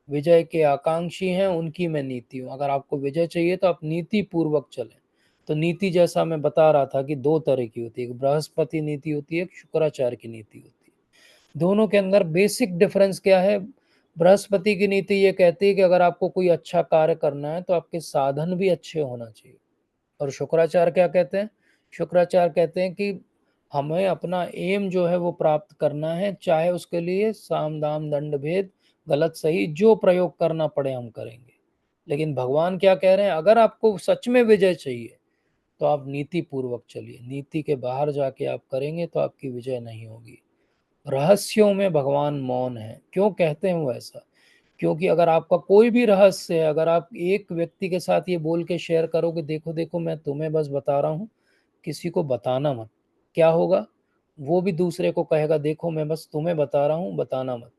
विजय के आकांक्षी हैं उनकी मैं नीति हूँ। अगर आपको विजय चाहिए तो आप नीति पूर्वक चलें। तो नीति जैसा मैं बता रहा था कि दो तरह की होती है, एक बृहस्पति नीति होती है, एक शुक्राचार्य की नीति होती है। दोनों के अंदर बेसिक डिफरेंस क्या है? बृहस्पति की नीति ये कहती है कि अगर आपको कोई अच्छा कार्य करना है तो आपके साधन भी अच्छे होना चाहिए। और शुक्राचार्य क्या कहते हैं? शुक्राचार्य कहते हैं कि हमें अपना एम जो है वो प्राप्त करना है, चाहे उसके लिए साम दाम दंड भेद गलत सही जो प्रयोग करना पड़े हम करेंगे। लेकिन भगवान क्या कह रहे हैं? अगर आपको सच में विजय चाहिए तो आप नीति पूर्वक चलिए। नीति के बाहर जाके आप करेंगे तो आपकी विजय नहीं होगी। रहस्यों में भगवान मौन है। क्यों कहते हैं वो ऐसा? क्योंकि अगर आपका कोई भी रहस्य है, अगर आप एक व्यक्ति के साथ ये बोल के शेयर करोगे देखो देखो मैं तुम्हें बस बता रहा हूँ, किसी को बताना मत, क्या होगा? वो भी दूसरे को कहेगा देखो मैं बस तुम्हें बता रहा हूँ, बताना मत।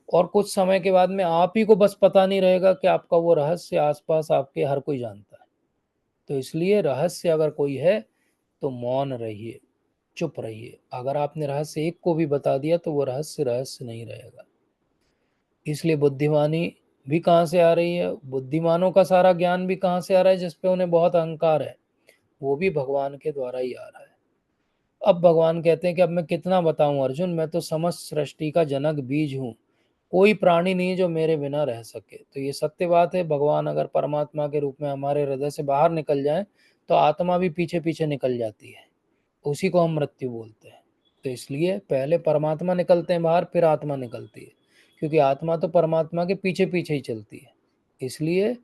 और कुछ समय के बाद में आप ही को बस पता नहीं रहेगा कि आपका वो रहस्य आसपास आपके हर कोई जानता है। तो इसलिए रहस्य अगर कोई है तो मौन रहिए, चुप रहिए। अगर आपने रहस्य एक को भी बता दिया तो वो रहस्य रहस्य नहीं रहेगा। इसलिए बुद्धिमानी भी कहाँ से आ रही है? बुद्धिमानों का सारा ज्ञान भी कहाँ से आ रहा है? जिसपे उन्हें बहुत अहंकार है, वो भी भगवान के द्वारा ही आ रहा है। अब भगवान कहते हैं कि अब मैं कितना बताऊं अर्जुन, मैं तो समस्त सृष्टि का जनक बीज हूँ। कोई प्राणी नहीं जो मेरे बिना रह सके। तो ये सत्य बात है। भगवान अगर परमात्मा के रूप में हमारे हृदय से बाहर निकल जाए तो आत्मा भी पीछे पीछे निकल जाती है, उसी को हम मृत्यु बोलते हैं। तो इसलिए पहले परमात्मा निकलते हैं बाहर, फिर आत्मा निकलती है, क्योंकि आत्मा तो परमात्मा के पीछे पीछे ही चलती है। इसलिए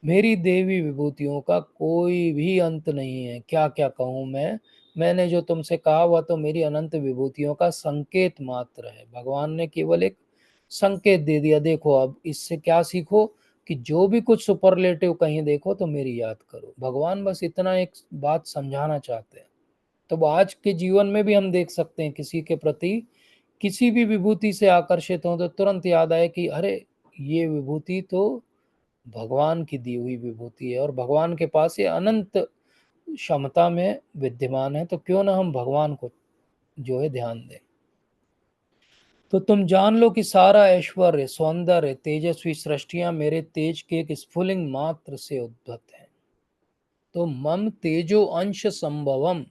मेरी देवी विभूतियों का कोई भी अंत नहीं है। क्या क्या कहूँ मैं, मैंने जो तुमसे कहा वह तो मेरी अनंत विभूतियों का संकेत मात्र है। भगवान ने केवल एक संकेत दे दिया। देखो अब इससे क्या सीखो कि जो भी कुछ सुपरलेटिव कहीं देखो तो मेरी याद करो। भगवान बस इतना एक बात समझाना चाहते हैं। तो आज के जीवन में भी हम देख सकते हैं, किसी के प्रति किसी भी विभूति से आकर्षित हो तो तुरंत याद आए कि अरे ये विभूति तो भगवान की दी हुई विभूति है और भगवान के पास ये अनंत क्षमता में विद्यमान है, तो क्यों ना हम भगवान को जो है ध्यान दें। तो तुम जान लो कि सारा ऐश्वर्य, सौंदर्य, तेजस्वी सृष्टियां मेरे तेज के एक स्फुलिंग मात्र से उद्भत है। तो मम तेजो अंश संभवम,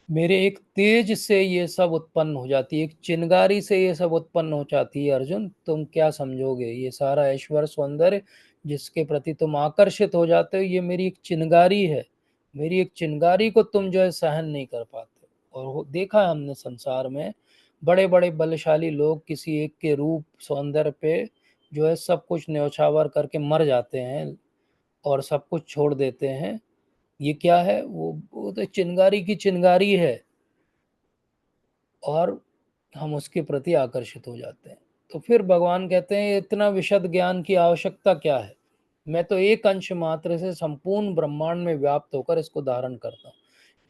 मेरे एक तेज से ये सब उत्पन्न हो जाती है, एक चिंगारी से ये सब उत्पन्न हो जाती है। अर्जुन तुम क्या समझोगे, ये सारा ऐश्वर्य सौंदर्य जिसके प्रति तुम आकर्षित हो जाते हो, ये मेरी एक चिंगारी है। मेरी एक चिंगारी को तुम जो है सहन नहीं कर पाते। और देखा है हमने संसार में बड़े बड़े बलशाली लोग किसी एक के रूप सौंदर्य पे जो है सब कुछ न्यौछावर करके मर जाते हैं और सब कुछ छोड़ देते हैं। ये क्या है, वो तो चिंगारी की चिंगारी है और हम उसके प्रति आकर्षित हो जाते हैं। तो फिर भगवान कहते हैं इतना विशद ज्ञान की आवश्यकता क्या है, मैं तो एक अंश मात्र से संपूर्ण ब्रह्मांड में व्याप्त होकर इसको धारण करता हूँ।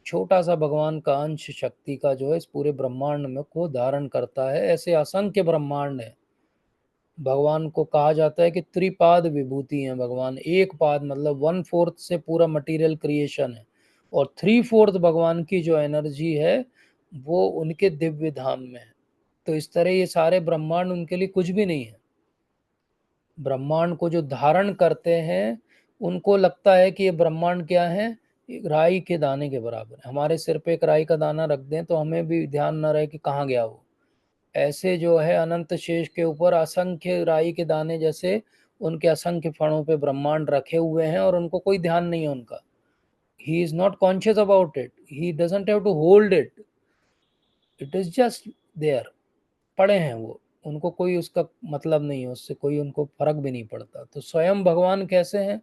छोटा सा भगवान का अंश शक्ति का जो है इस पूरे ब्रह्मांड में को धारण करता है। ऐसे असंख्य ब्रह्मांड है। भगवान को कहा जाता है कि त्रिपाद विभूति है। भगवान एक पाद मतलब 1/4 से पूरा मटेरियल क्रिएशन है और 3/4 भगवान की जो एनर्जी है वो उनके दिव्य धाम में है। तो इस तरह ये सारे ब्रह्मांड उनके लिए कुछ भी नहीं है। ब्रह्मांड को जो धारण करते हैं उनको लगता है कि ये ब्रह्मांड क्या है, एक राई के दाने के बराबर है। हमारे सिर पे एक राई का दाना रख दें तो हमें भी ध्यान न रहे कि कहाँ गया वो। ऐसे जो है अनंत शेष के ऊपर असंख्य राई के दाने जैसे उनके असंख्य फणों पे ब्रह्मांड रखे हुए हैं और उनको कोई ध्यान नहीं है उनका। He is not conscious about it, he doesn't have to hold it, it is just there, पड़े हैं वो। उनको कोई उसका मतलब नहीं है, उससे कोई उनको फर्क भी नहीं पड़ता। तो स्वयं भगवान कैसे हैं,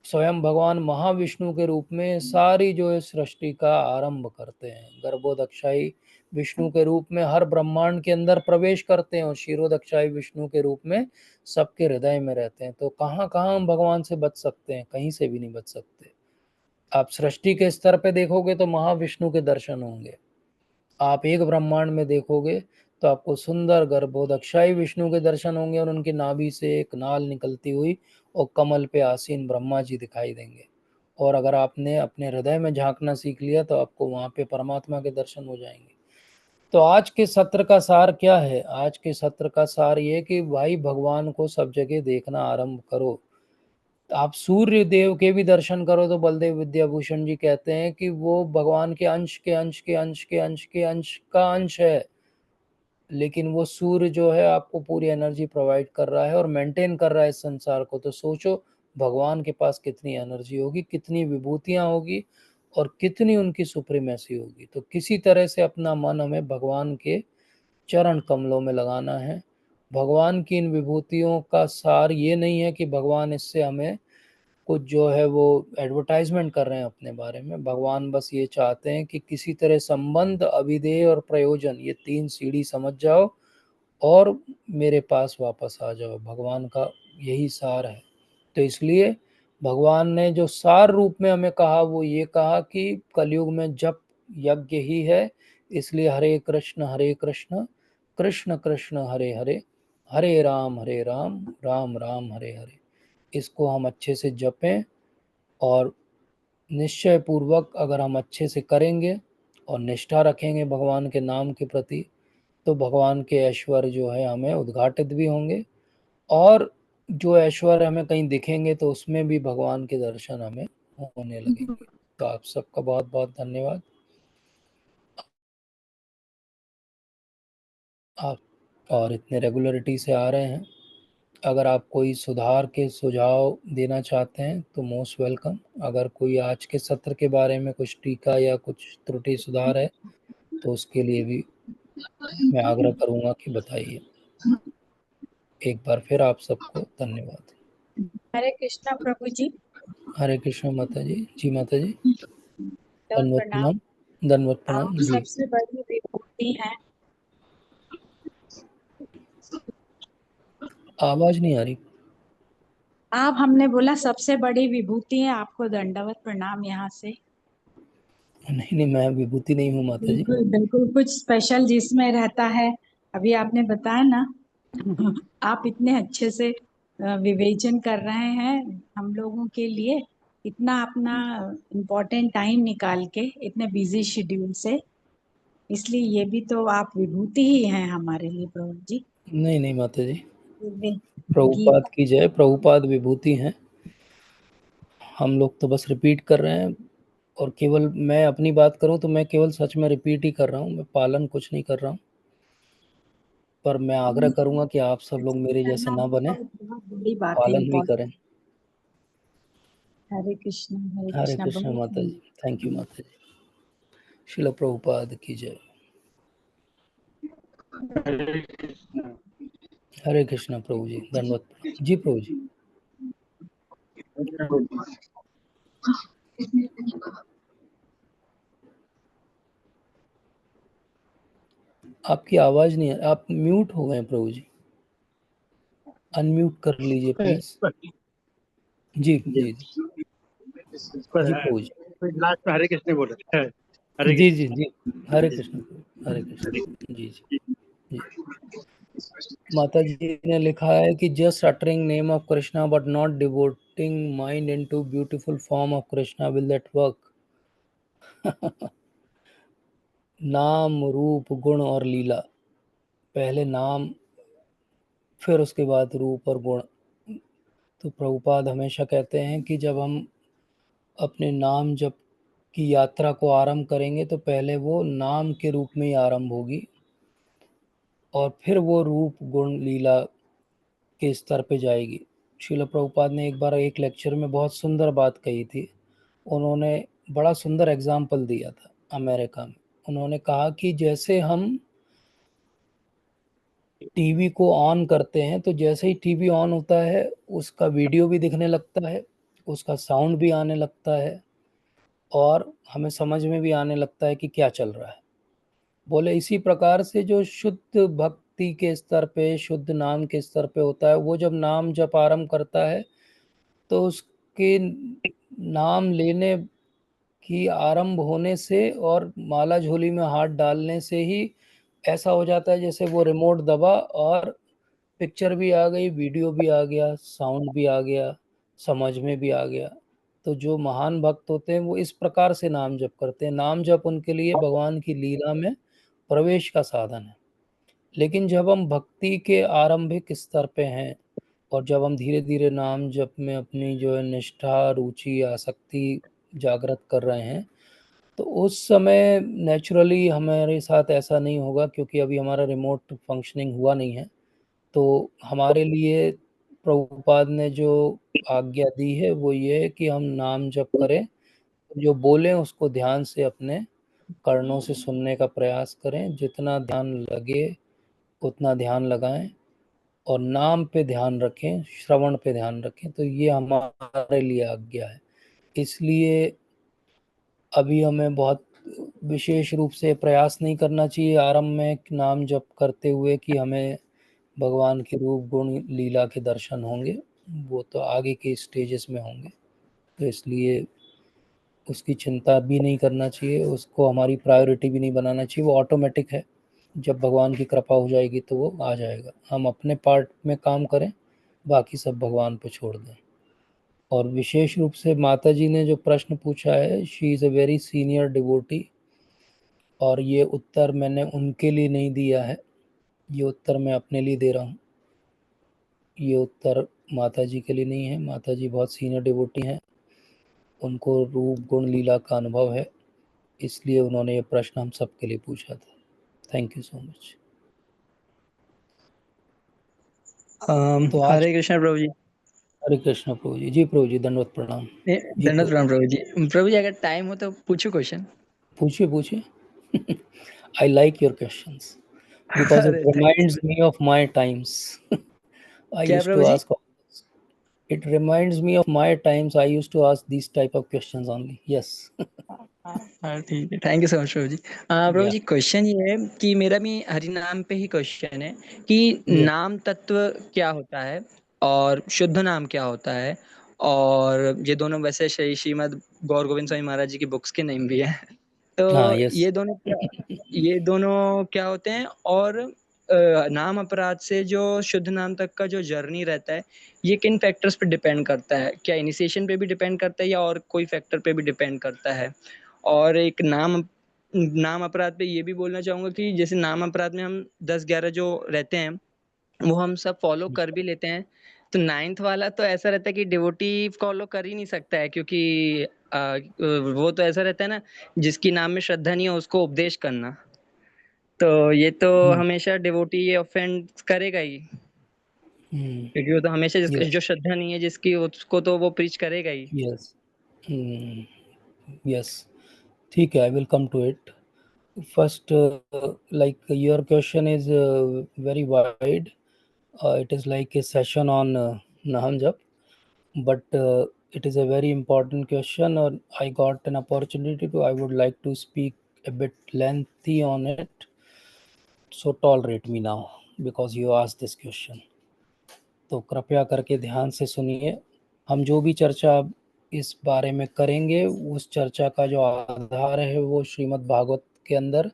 स्वयं भगवान महाविष्णु के रूप में सारी जो है सृष्टि का आरंभ करते हैं। गर्भोदक्षाई विष्णु के रूप में हर ब्रह्मांड के अंदर प्रवेश करते हैं और क्षीरोदक्षाई विष्णु के रूप में सबके हृदय में रहते हैं। तो कहाँ कहाँ हम भगवान से बच सकते हैं, कहीं से भी नहीं बच सकते। आप सृष्टि के स्तर पे देखोगे तो महाविष्णु के दर्शन होंगे। आप एक ब्रह्मांड में देखोगे तो आपको सुंदर गर्भोदक्षाई विष्णु के दर्शन होंगे और उनकी नाभि से एक नाल निकलती हुई और कमल पे आसीन ब्रह्मा जी दिखाई देंगे। और अगर आपने अपने हृदय में झांकना सीख लिया तो आपको वहां पे परमात्मा के दर्शन हो जाएंगे। तो आज के सत्र का सार क्या है, आज के सत्र का सार ये कि भाई भगवान को सब जगह देखना आरंभ करो। आप सूर्य देव के भी दर्शन करो तो बलदेव विद्याभूषण जी कहते हैं कि वो भगवान के अंश के अंश के अंश के अंश के अंश का अंश है। लेकिन वो सूर्य जो है आपको पूरी एनर्जी प्रोवाइड कर रहा है और मेंटेन कर रहा है इस संसार को। तो सोचो भगवान के पास कितनी एनर्जी होगी, कितनी विभूतियां होगी और कितनी उनकी सुप्रीमेसी होगी। तो किसी तरह से अपना मन हमें भगवान के चरण कमलों में लगाना है। भगवान की इन विभूतियों का सार ये नहीं है कि भगवान इससे हमें कुछ जो है वो एडवर्टाइजमेंट कर रहे हैं अपने बारे में। भगवान बस ये चाहते हैं कि किसी तरह संबंध, अभिधेय और प्रयोजन, ये 3 सीढ़ी समझ जाओ और मेरे पास वापस आ जाओ। भगवान का यही सार है। तो इसलिए भगवान ने जो सार रूप में हमें कहा वो ये कहा कि कलयुग में जप यज्ञ ही है। इसलिए हरे कृष्ण कृष्ण कृष्ण हरे हरे, हरे राम राम राम हरे हरे। इसको हम अच्छे से जपें और निश्चय पूर्वक अगर हम अच्छे से करेंगे और निष्ठा रखेंगे भगवान के नाम के प्रति तो भगवान के ऐश्वर्य जो है हमें उद्घाटित भी होंगे और जो ऐश्वर्य हमें कहीं दिखेंगे तो उसमें भी भगवान के दर्शन हमें होने लगेंगे। तो आप सबका बहुत बहुत धन्यवाद। आप और इतने रेगुलरिटी से आ रहे हैं। अगर आप कोई सुधार के सुझाव देना चाहते हैं तो मोस्ट वेलकम। अगर कोई आज के सत्र के बारे में कुछ टीका या कुछ त्रुटि सुधार है तो उसके लिए भी मैं आग्रह करूंगा कि बताइए। एक बार फिर आप सबको धन्यवाद। हरे कृष्णा प्रभु जी। हरे कृष्ण माता जी। जी माता जी, दंडवत दंडवत प्रणाम। प्रणाम। दंडवत प्रणाम आप जी। सबसे बड़ी विभूति हैं। आवाज नहीं आ रही। आप, हमने बोला सबसे बड़ी विभूति है, आपको दंडवत प्रणाम यहाँ से। नहीं नहीं, मैं विभूति नहीं हूँ माता जी। बिल्कुल बिल्कुल, कुछ स्पेशल जिसमें रहता है। अभी आपने बताया ना। आप इतने अच्छे से विवेचन कर रहे हैं हम लोगों के लिए, इतना अपना इम्पोर्टेंट टाइम निकाल के, इतने बिजी शेड्यूल से। इसलिए ये भी तो आप विभूति ही हैं हमारे लिए प्रभु जी। नहीं नहीं माता जी, गीता। प्रभुपाद की जय। प्रभुपाद विभूति हैं, हम लोग तो बस रिपीट कर रहे हैं। और केवल मैं अपनी बात करूं तो मैं केवल सच में रिपीट ही कर रहा हूं, मैं पालन कुछ नहीं कर रहा हूं। पर मैं आग्रह करूंगा कि आप सब लोग मेरे जैसे करना ना बने, बहुत बड़ी बात है, पालन भी इम्पोर्टेंट। करें। हरे कृष्ण हरे हरे कृष्ण, कृष्ण माता बहुत। जी। थैंक यू माता जी। शिला प्रभुपाद की जय। हरे कृष्ण प्रभु जी, धन्यवाद प्रणाम जी प्रभु जी। आपकी आवाज नहीं है, आप म्यूट हो गए प्रभु जी, अनम्यूट कर लीजिए please. Ji ji ji ji Prabhu ji. Last में हरे कृष्ण बोल रहे हैं। हरे जी जी जी, हरे कृष्ण प्रभु, हरे कृष्ण जी जी जी। माता जी ने लिखा है कि just uttering name of Krishna but not devoting mind into beautiful form of Krishna, will that work? नाम रूप गुण और लीला, पहले नाम फिर उसके बाद रूप और गुण। तो प्रभुपाद हमेशा कहते हैं कि जब हम अपने नाम जप की यात्रा को आरंभ करेंगे तो पहले वो नाम के रूप में ही आरंभ होगी और फिर वो रूप गुण लीला के स्तर पे जाएगी। श्रील प्रभुपाद ने एक बार एक लेक्चर में बहुत सुंदर बात कही थी। उन्होंने बड़ा सुंदर एग्जाम्पल दिया था अमेरिका में। उन्होंने कहा कि जैसे हम टीवी को ऑन करते हैं तो जैसे ही टीवी ऑन होता है उसका वीडियो भी दिखने लगता है, उसका साउंड भी आने लगता है और हमें समझ में भी आने लगता है कि क्या चल रहा है। बोले इसी प्रकार से जो शुद्ध भक्ति के स्तर पे, शुद्ध नाम के स्तर पे होता है, वो जब नाम जप आरंभ करता है तो उसके नाम लेने की आरंभ होने से और माला झोली में हाथ डालने से ही ऐसा हो जाता है जैसे वो रिमोट दबा और पिक्चर भी आ गई, वीडियो भी आ गया, साउंड भी आ गया, समझ में भी आ गया। तो जो महान भक्त होते हैं वो इस प्रकार से नाम जप करते हैं। नाम जप उनके लिए भगवान की लीला में प्रवेश का साधन है। लेकिन जब हम भक्ति के आरंभिक स्तर पे हैं और जब हम धीरे धीरे नाम जप में अपनी जो है निष्ठा, रुचि, आसक्ति जागृत कर रहे हैं, तो उस समय नेचुरली हमारे साथ ऐसा नहीं होगा क्योंकि अभी हमारा रिमोट फंक्शनिंग हुआ नहीं है। तो हमारे लिए प्रभुपाद ने जो आज्ञा दी है वो ये है कि हम नाम जप करें, जो बोलें उसको ध्यान से अपने कर्णों से सुनने का प्रयास करें, जितना ध्यान लगे उतना ध्यान लगाएं और नाम पे ध्यान रखें, श्रवण पे ध्यान रखें। तो ये हमारे लिए आज्ञा है। इसलिए अभी हमें बहुत विशेष रूप से प्रयास नहीं करना चाहिए आरंभ में नाम जप करते हुए कि हमें भगवान के रूप गुण लीला के दर्शन होंगे। वो तो आगे के स्टेजेस में होंगे, तो इसलिए उसकी चिंता भी नहीं करना चाहिए, उसको हमारी प्रायोरिटी भी नहीं बनाना चाहिए। वो ऑटोमेटिक है, जब भगवान की कृपा हो जाएगी तो वो आ जाएगा। हम अपने पार्ट में काम करें, बाकी सब भगवान पे छोड़ दें। और विशेष रूप से माता जी ने जो प्रश्न पूछा है, she is a very senior devotee, और ये उत्तर मैंने उनके लिए नहीं दिया है, ये उत्तर मैं अपने लिए दे रहा हूँ। ये उत्तर माता जी के लिए नहीं है। माता जी बहुत सीनियर डिवोटी हैं, उनको रूप गुण लीला का अनुभव है, इसलिए उन्होंने ये प्रश्न हम सबके लिए पूछा था। Thank you so much. तो आज हरे कृष्ण प्रभु जी। हरे कृष्ण प्रभु जी। जी प्रभु जी, दंडवत प्रणाम जी धन्यवाद प्रभु। प्रभु जी। प्रभु जी अगर टाइम हो तो पूछो क्वेश्चन। पूछिए पूछिए। I like your questions because it अरे thank reminds me of my times. I क्या used Prabhu to ji? ask all this. It reminds me of my times. I used to ask these type of questions only. Yes. हाँ ठीक है, thank you so much Prabhu ji. Prabhu Yeah. Ji question ये है कि मेरा भी हरिनाम पे ही क्वेश्चन है कि Yeah. नाम तत्व क्या होता है और शुद्ध नाम क्या होता है, और ये दोनों वैसे श्रीमद गौर गोविंद स्वामी महाराज जी की बुक्स के नेम भी है, तो हाँ, yes. ये दोनों क्या होते हैं, और नाम अपराध से जो शुद्ध नाम तक का जो जर्नी रहता है ये किन फैक्टर्स पे डिपेंड करता है? क्या इनिशिएशन पे भी डिपेंड करता है या और कोई फैक्टर पे भी डिपेंड करता है? और एक नाम अपराध पे ये भी बोलना चाहूंगा कि जैसे नाम अपराध में हम 10-11 जो रहते हैं वो हम सब फॉलो कर भी लेते हैं, तो 9th वाला तो ऐसा रहता है कि डिवोटी फॉलो कर ही नहीं सकता है, क्योंकि वो तो ऐसा रहता है ना, जिसकी नाम में श्रद्धा नहीं है उसको उपदेश करना, तो ये तो हमेशा डिवोटी ये ऑफेंड करेगा ही, क्योंकि वो तो हमेशा Yes. जो श्रद्धा नहीं है जिसकी उसको तो वो प्रीच करेगा ही। Yes. Yes. ठीक है, I will come to it. First, like your question is very wide. It is like a session on Naham Jap, but it is a very important question. I got an opportunity to. I would like to speak a bit lengthy on it. So tolerate me now because you asked this question. तो कृपया करके ध्यान से सुनिए। हम जो भी चर्चा इस बारे में करेंगे उस चर्चा का जो आधार है वो श्रीमद् भागवत के अंदर,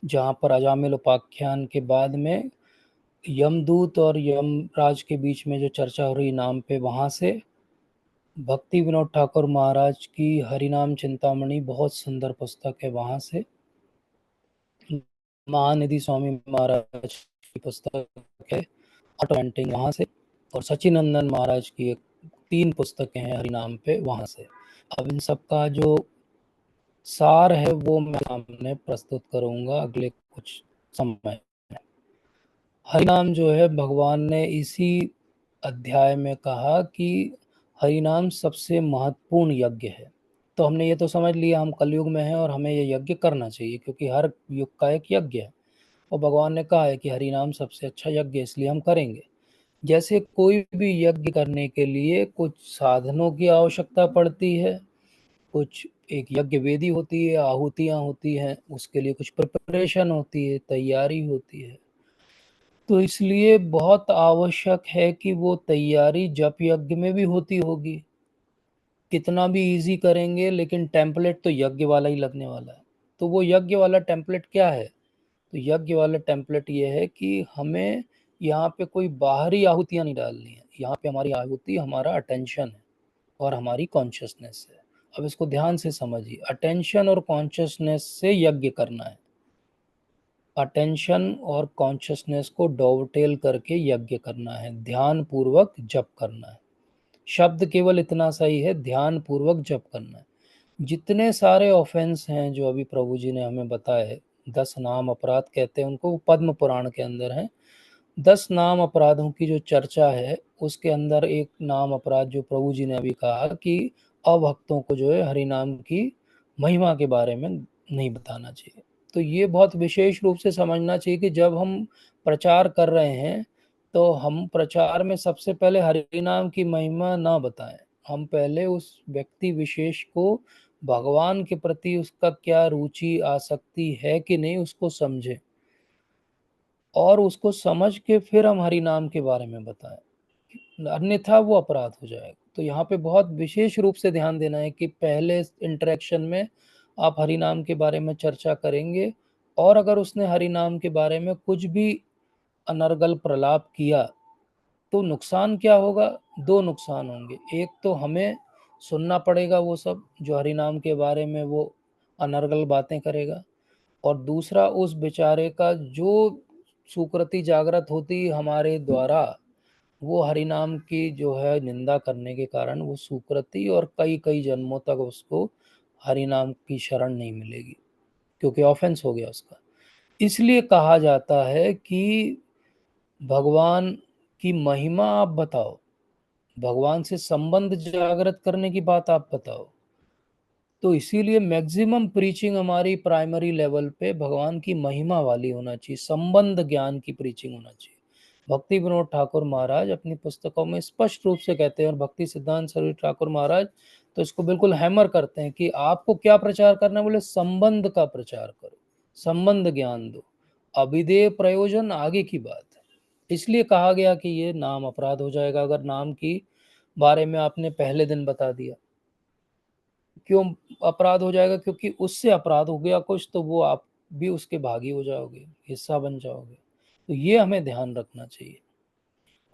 जहाँ पर अजामिल उपाख्यान के बाद में यमदूत और यमराज के बीच में जो चर्चा हो रही नाम पे, वहाँ से भक्ति विनोद ठाकुर महाराज की हरिनाम चिंतामणि बहुत सुंदर पुस्तक है, वहाँ से महानिधि स्वामी महाराज की पुस्तक है ऑटोमेंटिंग, वहाँ से, और सचिनंदन महाराज की 3 पुस्तकें हैं हरिनाम पे, वहाँ से। अब इन सब का जो सार है वो मैं सामने प्रस्तुत करूंगा अगले कुछ समय। हरिनाम जो है भगवान ने इसी अध्याय में कहा कि हरिनाम सबसे महत्वपूर्ण यज्ञ है। तो हमने ये तो समझ लिया हम कलयुग में हैं और हमें ये यज्ञ करना चाहिए, क्योंकि हर युग का एक यज्ञ है और भगवान ने कहा है कि हरिनाम सबसे अच्छा यज्ञ है, इसलिए हम करेंगे। जैसे कोई भी यज्ञ करने के लिए कुछ साधनों की आवश्यकता पड़ती है, कुछ एक यज्ञ वेदी होती है, आहुतियाँ होती हैं, उसके लिए कुछ प्रिपरेशन होती है, तैयारी होती है। तो इसलिए बहुत आवश्यक है कि वो तैयारी जप यज्ञ में भी होती होगी। कितना भी इजी करेंगे लेकिन टेम्पलेट तो यज्ञ वाला ही लगने वाला है। तो वो यज्ञ वाला टेम्पलेट क्या है? तो यज्ञ वाला टेम्पलेट ये है कि हमें यहाँ पे कोई बाहरी आहुतियाँ नहीं डालनी है। यहाँ पे हमारी आहुति हमारा अटेंशन है और हमारी कॉन्शियसनेस है। अब इसको ध्यान से समझिए, अटेंशन और कॉन्शियसनेस से यज्ञ करना है। अटेंशन और कॉन्शियसनेस को डोवटेल करके यज्ञ करना है, ध्यान पूर्वक जप करना है। शब्द केवल इतना सही है, ध्यान पूर्वक जप करना है। जितने सारे ऑफेंस हैं जो अभी प्रभु जी ने हमें बताए, 10 नाम अपराध कहते हैं उनको, पद्म पुराण के अंदर हैं। 10 नाम अपराधों की जो चर्चा है उसके अंदर एक नाम अपराध जो प्रभु जी ने अभी कहा कि अभक्तों को जो है हरि नाम की महिमा के बारे में नहीं बताना चाहिए। तो ये बहुत विशेष रूप से समझना चाहिए कि जब हम प्रचार कर रहे हैं तो हम प्रचार में सबसे पहले हरि नाम की महिमा ना बताएं। हम पहले उस व्यक्ति विशेष को भगवान के प्रति उसका क्या रुचि आसक्ति है कि नहीं उसको समझें, और उसको समझ के फिर हम हरि नाम के बारे में बताएं, अन्यथा वो अपराध हो जाएगा। तो यहाँ पे बहुत विशेष रूप से ध्यान देना है कि पहले इंटरेक्शन में आप हरि नाम के बारे में चर्चा करेंगे, और अगर उसने हरि नाम के बारे में कुछ भी अनर्गल प्रलाप किया तो नुकसान क्या होगा? 2 नुकसान होंगे। एक तो हमें सुनना पड़ेगा वो सब जो हरि नाम के बारे में वो अनर्गल बातें करेगा, और दूसरा उस बेचारे का जो सुकृति जागृत होती हमारे द्वारा, वो हरि नाम की जो है निंदा करने के कारण वो सुकृति और कई कई जन्मों तक उसको हरि नाम की शरण नहीं मिलेगी, क्योंकि ऑफेंस हो गया उसका। इसलिए कहा जाता है कि भगवान की महिमा आप बताओ, भगवान से संबंध जागृत करने की बात आप बताओ। तो इसीलिए मैक्सिमम प्रीचिंग हमारी प्राइमरी लेवल पे भगवान की महिमा वाली होना चाहिए, संबंध ज्ञान की प्रीचिंग होना चाहिए। भक्ति विनोद ठाकुर महाराज अपनी पुस्तकों में स्पष्ट रूप से कहते हैं, और भक्ति सिद्धांत सरस्वती ठाकुर महाराज तो इसको बिल्कुल हैमर करते हैं कि आपको क्या प्रचार करना है, बोले संबंध का प्रचार करो, संबंध ज्ञान दो, अभिधेय प्रयोजन आगे की बात है। इसलिए कहा गया कि ये नाम अपराध हो जाएगा अगर नाम की बारे में आपने पहले दिन बता दिया। क्यों अपराध हो जाएगा? क्योंकि उससे अपराध हो गया कुछ, तो वो आप भी उसके भागी हो जाओगे, हिस्सा बन जाओगे। तो ये हमें ध्यान रखना चाहिए।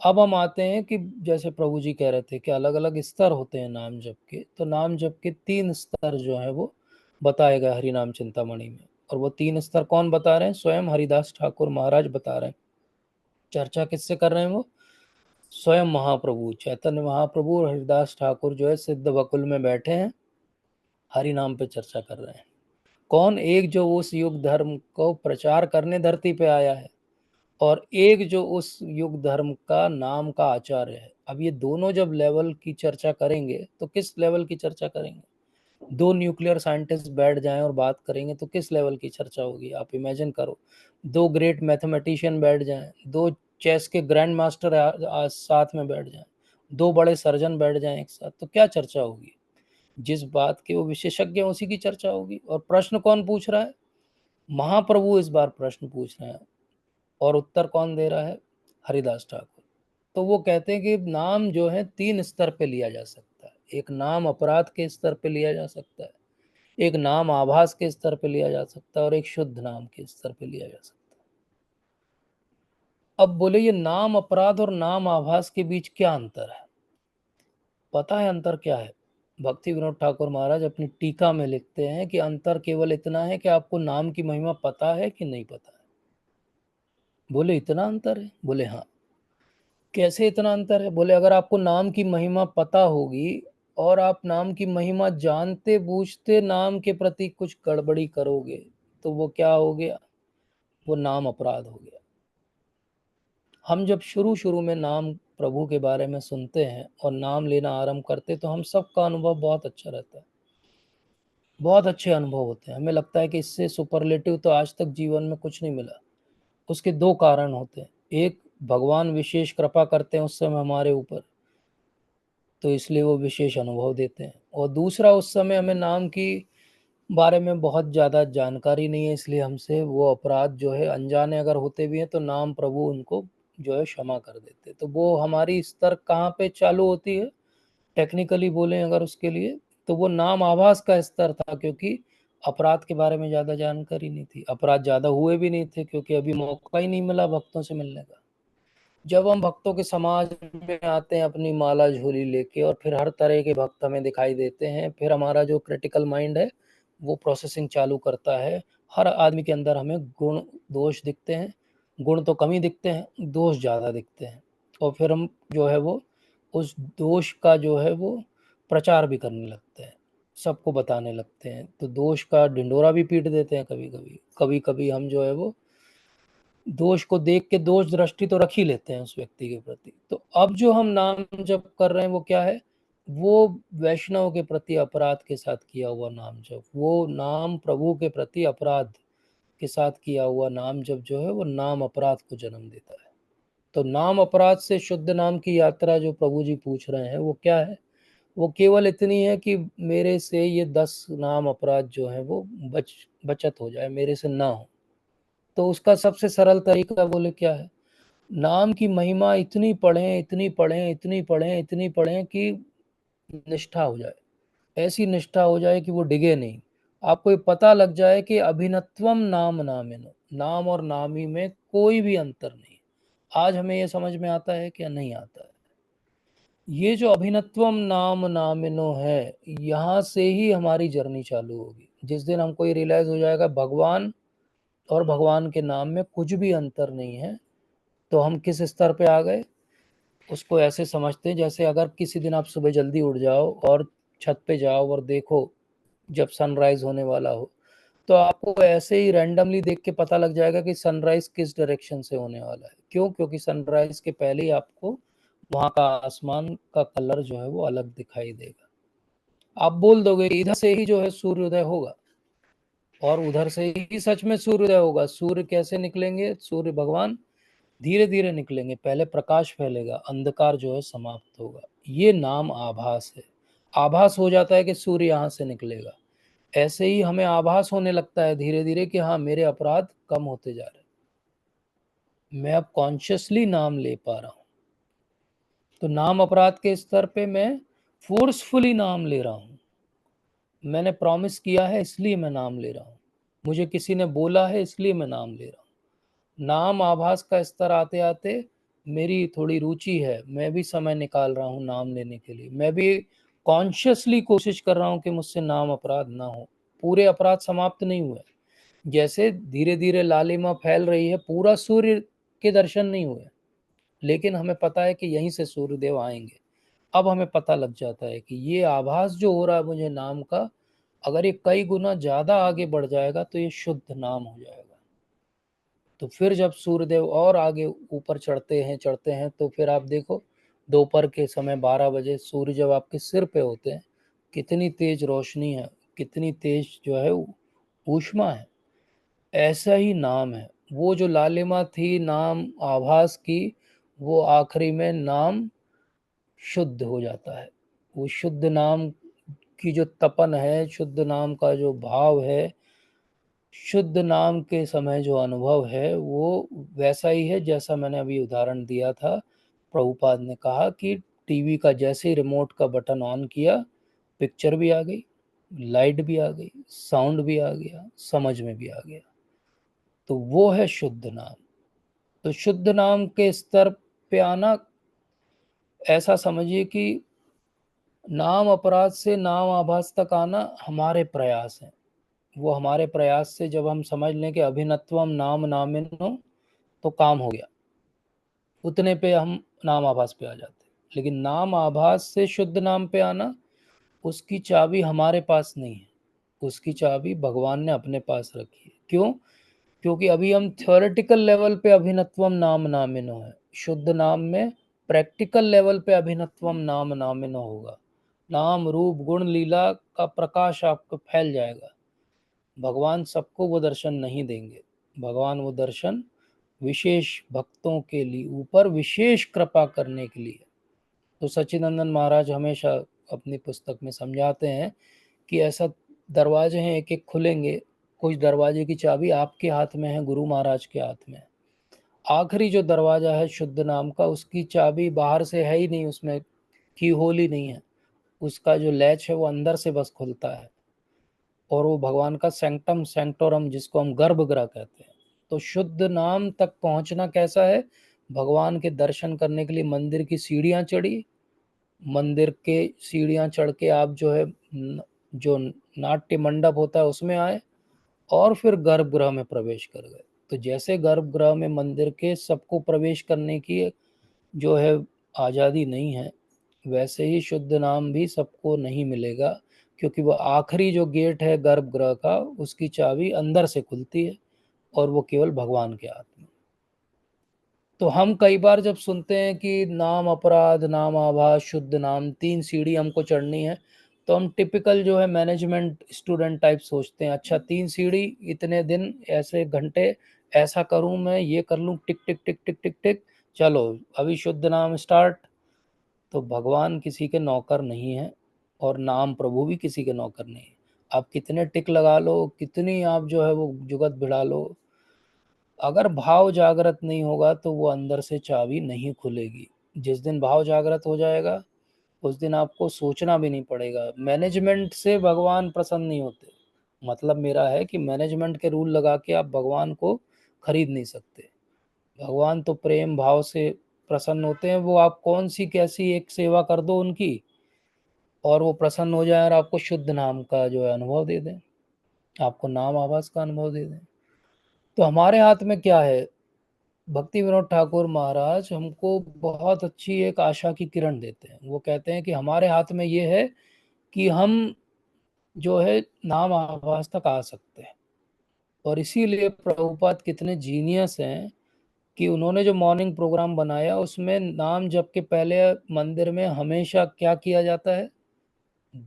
अब हम आते हैं कि जैसे प्रभु जी कह रहे थे कि अलग अलग स्तर होते हैं नाम जप के, तो नाम जप के 3 स्तर जो है वो बताए गए हरि नाम चिंतामणि में। और वो 3 स्तर कौन बता रहे हैं? स्वयं हरिदास ठाकुर महाराज बता रहे हैं। चर्चा किससे कर रहे हैं? वो स्वयं महाप्रभु चैतन्य महाप्रभु और हरिदास ठाकुर जो है सिद्ध वकुल में बैठे हैं, हरि नाम पे चर्चा कर रहे हैं। कौन? एक जो उस युग धर्म को प्रचार करने धरती पे आया है, और एक जो उस युग धर्म का नाम का आचार्य है। अब ये दोनों जब लेवल की चर्चा करेंगे तो किस लेवल की चर्चा करेंगे? 2 न्यूक्लियर साइंटिस्ट बैठ जाएं और बात करेंगे तो किस लेवल की चर्चा होगी? आप इमेजिन करो, 2 ग्रेट मैथमेटिशियन बैठ जाएं, 2 चेस के ग्रैंड मास्टर साथ में बैठ जाएं, 2 बड़े सर्जन बैठ जाएं एक साथ, तो क्या चर्चा होगी? जिस बात के वो विशेषज्ञ हैं उसी की चर्चा होगी। और प्रश्न कौन पूछ रहा है? महाप्रभु इस बार प्रश्न पूछ रहे हैं, और उत्तर कौन दे रहा है? हरिदास ठाकुर। तो वो कहते हैं कि नाम जो है 3 स्तर पे लिया जा सकता है। एक नाम अपराध के स्तर पे लिया जा सकता है, एक नाम आभास के स्तर पे लिया जा सकता है, और एक शुद्ध नाम के स्तर पे लिया जा सकता है। अब बोले ये नाम अपराध और नाम आभास के बीच क्या अंतर है? पता है अंतर क्या है? भक्ति विनोद ठाकुर महाराज अपनी टीका में लिखते हैं कि अंतर केवल इतना है कि आपको नाम की महिमा पता है कि नहीं पता है। बोले इतना अंतर है? बोले हाँ। कैसे इतना अंतर है? बोले अगर आपको नाम की महिमा पता होगी और आप नाम की महिमा जानते बूझते नाम के प्रति कुछ गड़बड़ी करोगे, तो वो क्या हो गया? वो नाम अपराध हो गया। हम जब शुरू में नाम प्रभु के बारे में सुनते हैं और नाम लेना आरंभ करते, तो हम सबका अनुभव बहुत अच्छा रहता है, बहुत अच्छे अनुभव होते हैं। हमें लगता है कि इससे सुपरलेटिव तो आज तक जीवन में कुछ नहीं मिला। उसके 2 कारण होते हैं। एक, भगवान विशेष कृपा करते हैं उस समय हमारे ऊपर, तो इसलिए वो विशेष अनुभव देते हैं। और दूसरा, उस समय हमें नाम की बारे में बहुत ज़्यादा जानकारी नहीं है, इसलिए हमसे वो अपराध जो है, अनजाने अगर होते भी हैं तो नाम प्रभु उनको जो है क्षमा कर देते। तो वो हमारी स्तर कहाँ पे चालू होती है? टेक्निकली बोलें अगर उसके लिए, तो वो नाम आभास का स्तर था, क्योंकि अपराध के बारे में ज़्यादा जानकारी नहीं थी। अपराध ज़्यादा हुए भी नहीं थे क्योंकि अभी मौका ही नहीं मिला भक्तों से मिलने का। जब हम भक्तों के समाज में आते हैं अपनी माला झोली लेके, और फिर हर तरह के भक्त हमें दिखाई देते हैं, फिर हमारा जो क्रिटिकल माइंड है वो प्रोसेसिंग चालू करता है। हर आदमी के अंदर हमें गुण दोष दिखते हैं। गुण तो कम ही दिखते हैं, दोष ज़्यादा दिखते हैं। और फिर हम जो है वो उस दोष का जो है वो प्रचार भी करने लगते हैं, सबको बताने लगते हैं। तो दोष का ढिंडोरा भी पीट देते हैं कभी कभी हम जो है वो दोष को देख के दोष दृष्टि तो रख ही लेते हैं उस व्यक्ति के प्रति। तो अब जो हम नाम जप कर रहे हैं वो क्या है? वो वैष्णव के प्रति अपराध के साथ किया हुआ नाम जप, वो नाम प्रभु के प्रति अपराध के साथ किया हुआ नाम जप जो है वो नाम अपराध को जन्म देता है। तो नाम अपराध से शुद्ध नाम की यात्रा जो प्रभु जी पूछ रहे हैं वो क्या है? वो केवल इतनी है कि मेरे से ये 10 नाम अपराध जो है वो बचत हो जाए, मेरे से ना हो। तो उसका सबसे सरल तरीका बोले क्या है? नाम की महिमा इतनी पढ़ें, इतनी पढ़ें, इतनी पढ़ें, इतनी पढ़ें कि निष्ठा हो जाए। ऐसी निष्ठा हो जाए कि वो डिगे नहीं। आपको ये पता लग जाए कि अभिनत्वम नाम नामिनो, नाम और नामी में कोई भी अंतर नहीं। आज हमें ये समझ में आता है क्या? नहीं आता है। ये जो अभिनत्वम नाम नामिनो है, यहाँ से ही हमारी जर्नी चालू होगी। जिस दिन हमको ये रियलाइज हो जाएगा भगवान और भगवान के नाम में कुछ भी अंतर नहीं है, तो हम किस स्तर पे आ गए? उसको ऐसे समझते हैं जैसे अगर किसी दिन आप सुबह जल्दी उठ जाओ और छत पे जाओ और देखो जब सनराइज होने वाला हो, तो आपको ऐसे ही रैंडमली देख के पता लग जाएगा कि सनराइज किस डायरेक्शन से होने वाला है। क्यों? क्योंकि सनराइज के पहले ही आपको वहाँ का आसमान का कलर जो है वो अलग दिखाई देगा। आप बोल दोगे इधर से ही जो है सूर्योदय होगा, और उधर से ही सच में सूर्योदय होगा। सूर्य कैसे निकलेंगे? सूर्य भगवान धीरे धीरे निकलेंगे, पहले प्रकाश फैलेगा, अंधकार जो है समाप्त होगा। ये नाम आभास है। आभास हो जाता है कि सूर्य यहाँ से निकलेगा, ऐसे ही हमें आभास होने लगता है धीरे धीरे कि हाँ मेरे अपराध कम होते जा रहे हैं, मैं अब कॉन्शियसली नाम ले पा रहा हूँ। तो नाम अपराध के स्तर पे मैं फोर्सफुली नाम ले रहा हूँ, मैंने प्रॉमिस किया है इसलिए मैं नाम ले रहा हूँ, मुझे किसी ने बोला है इसलिए मैं नाम ले रहा हूँ। नाम आभास का स्तर आते आते मेरी थोड़ी रुचि है, मैं भी समय निकाल रहा हूँ नाम लेने के लिए, मैं भी कॉन्शियसली कोशिश कर रहा हूँ कि मुझसे नाम अपराध ना हो। पूरे अपराध समाप्त नहीं हुए, जैसे धीरे धीरे लालिमा फैल रही है, पूरा सूर्य के दर्शन नहीं हुए, लेकिन हमें पता है कि यहीं से सूर्यदेव आएंगे। अब हमें पता लग जाता है कि ये आभास जो हो रहा है मुझे नाम का, अगर ये कई गुना ज्यादा आगे बढ़ जाएगा तो ये शुद्ध नाम हो जाएगा। तो फिर जब सूर्यदेव और आगे ऊपर चढ़ते हैं तो फिर आप देखो दोपहर के समय 12 बजे सूर्य जब आपके सिर पे होते हैं, कितनी तेज रोशनी है, कितनी तेज जो है ऊष्मा है। ऐसा ही नाम है, वो जो लालिमा थी नाम आभास की, वो आखिरी में नाम शुद्ध हो जाता है। वो शुद्ध नाम की जो तपन है, शुद्ध नाम का जो भाव है, शुद्ध नाम के समय जो अनुभव है, वो वैसा ही है जैसा मैंने अभी उदाहरण दिया था। प्रभुपाद ने कहा कि टीवी का जैसे ही रिमोट का बटन ऑन किया, पिक्चर भी आ गई, लाइट भी आ गई, साउंड भी आ गया, समझ में भी आ गया। तो वो है शुद्ध नाम। तो शुद्ध नाम के स्तर पे आना, ऐसा समझिए कि नाम अपराध से नाम आभास तक आना हमारे प्रयास हैं। वो हमारे प्रयास से जब हम समझ लें कि अभिनत्वम नाम नामिनो, तो काम हो गया, उतने पे हम नाम आभास पे आ जाते हैं। लेकिन नाम आभास से शुद्ध नाम पे आना, उसकी चाबी हमारे पास नहीं है, उसकी चाबी भगवान ने अपने पास रखी है। क्यों? क्योंकि अभी हम थ्योरेटिकल लेवल पे अभिनत्वम नाम नामिनो है, शुद्ध नाम में प्रैक्टिकल लेवल पे अभिनत्वम नाम नामिनो होगा। नाम रूप गुण लीला का प्रकाश आपको फैल जाएगा। भगवान सबको वो दर्शन नहीं देंगे, भगवान वो दर्शन विशेष भक्तों के लिए ऊपर विशेष कृपा करने के लिए। तो सच्चिदानंद महाराज हमेशा अपनी पुस्तक में समझाते हैं कि ऐसा दरवाजे हैं, एक एक खुलेंगे, कुछ दरवाजे की चाबी आपके हाथ में है, गुरु महाराज के हाथ में है। आखिरी जो दरवाजा है शुद्ध नाम का, उसकी चाबी बाहर से है ही नहीं, उसमें की होल ही नहीं है, उसका जो लैच है वो अंदर से बस खुलता है, और वो भगवान का सैंक्टम सैंक्टोरम, जिसको हम गर्भगृह कहते हैं। तो शुद्ध नाम तक पहुंचना कैसा है? भगवान के दर्शन करने के लिए मंदिर की सीढ़ियां चढ़ी, मंदिर के सीढ़ियां चढ़ के आप जो है जो नाट्य मंडप होता है उसमें आए, और फिर गर्भगृह में प्रवेश कर गए। तो जैसे गर्भगृह में मंदिर के सबको प्रवेश करने की जो है आज़ादी नहीं है, वैसे ही शुद्ध नाम भी सबको नहीं मिलेगा, क्योंकि वो आखिरी जो गेट है गर्भगृह का, उसकी चाबी अंदर से खुलती है, और वो केवल भगवान के हाथ में। तो हम कई बार जब सुनते हैं कि नाम अपराध, नाम आभास, शुद्ध नाम, 3 सीढ़ी हमको चढ़नी है, तो हम टिपिकल जो है मैनेजमेंट स्टूडेंट टाइप सोचते हैं, अच्छा 3 सीढ़ी, इतने दिन, ऐसे घंटे, ऐसा करूं मैं, ये कर लूं, टिक टिक टिक टिक टिक टिक, चलो अभी शुद्ध नाम स्टार्ट। तो भगवान किसी के नौकर नहीं है, और नाम प्रभु भी किसी के नौकर नहीं है। आप कितने टिक लगा लो, कितनी आप जो है वो जुगत भिड़ा लो, अगर भाव जागृत नहीं होगा तो वो अंदर से चाबी नहीं खुलेगी। जिस दिन भाव जागृत हो जाएगा, उस दिन आपको सोचना भी नहीं पड़ेगा। मैनेजमेंट से भगवान प्रसन्न नहीं होते, मतलब मेरा है कि मैनेजमेंट के रूल लगा के आप भगवान को खरीद नहीं सकते। भगवान तो प्रेम भाव से प्रसन्न होते हैं, वो आप कौन सी कैसी एक सेवा कर दो उनकी, और वो प्रसन्न हो जाए और आपको शुद्ध नाम का जो है अनुभव दे दें, आपको नाम आवाज का अनुभव दे दें। तो हमारे हाथ में क्या है? भक्ति विनोद ठाकुर महाराज हमको बहुत अच्छी एक आशा की किरण देते हैं। वो कहते हैं कि हमारे हाथ में ये है कि हम जो है नाम आवाज तक आ सकते हैं। और इसीलिए प्रभुपाद कितने जीनियस हैं कि उन्होंने जो मॉर्निंग प्रोग्राम बनाया, उसमें नाम जप के पहले मंदिर में हमेशा क्या किया जाता है?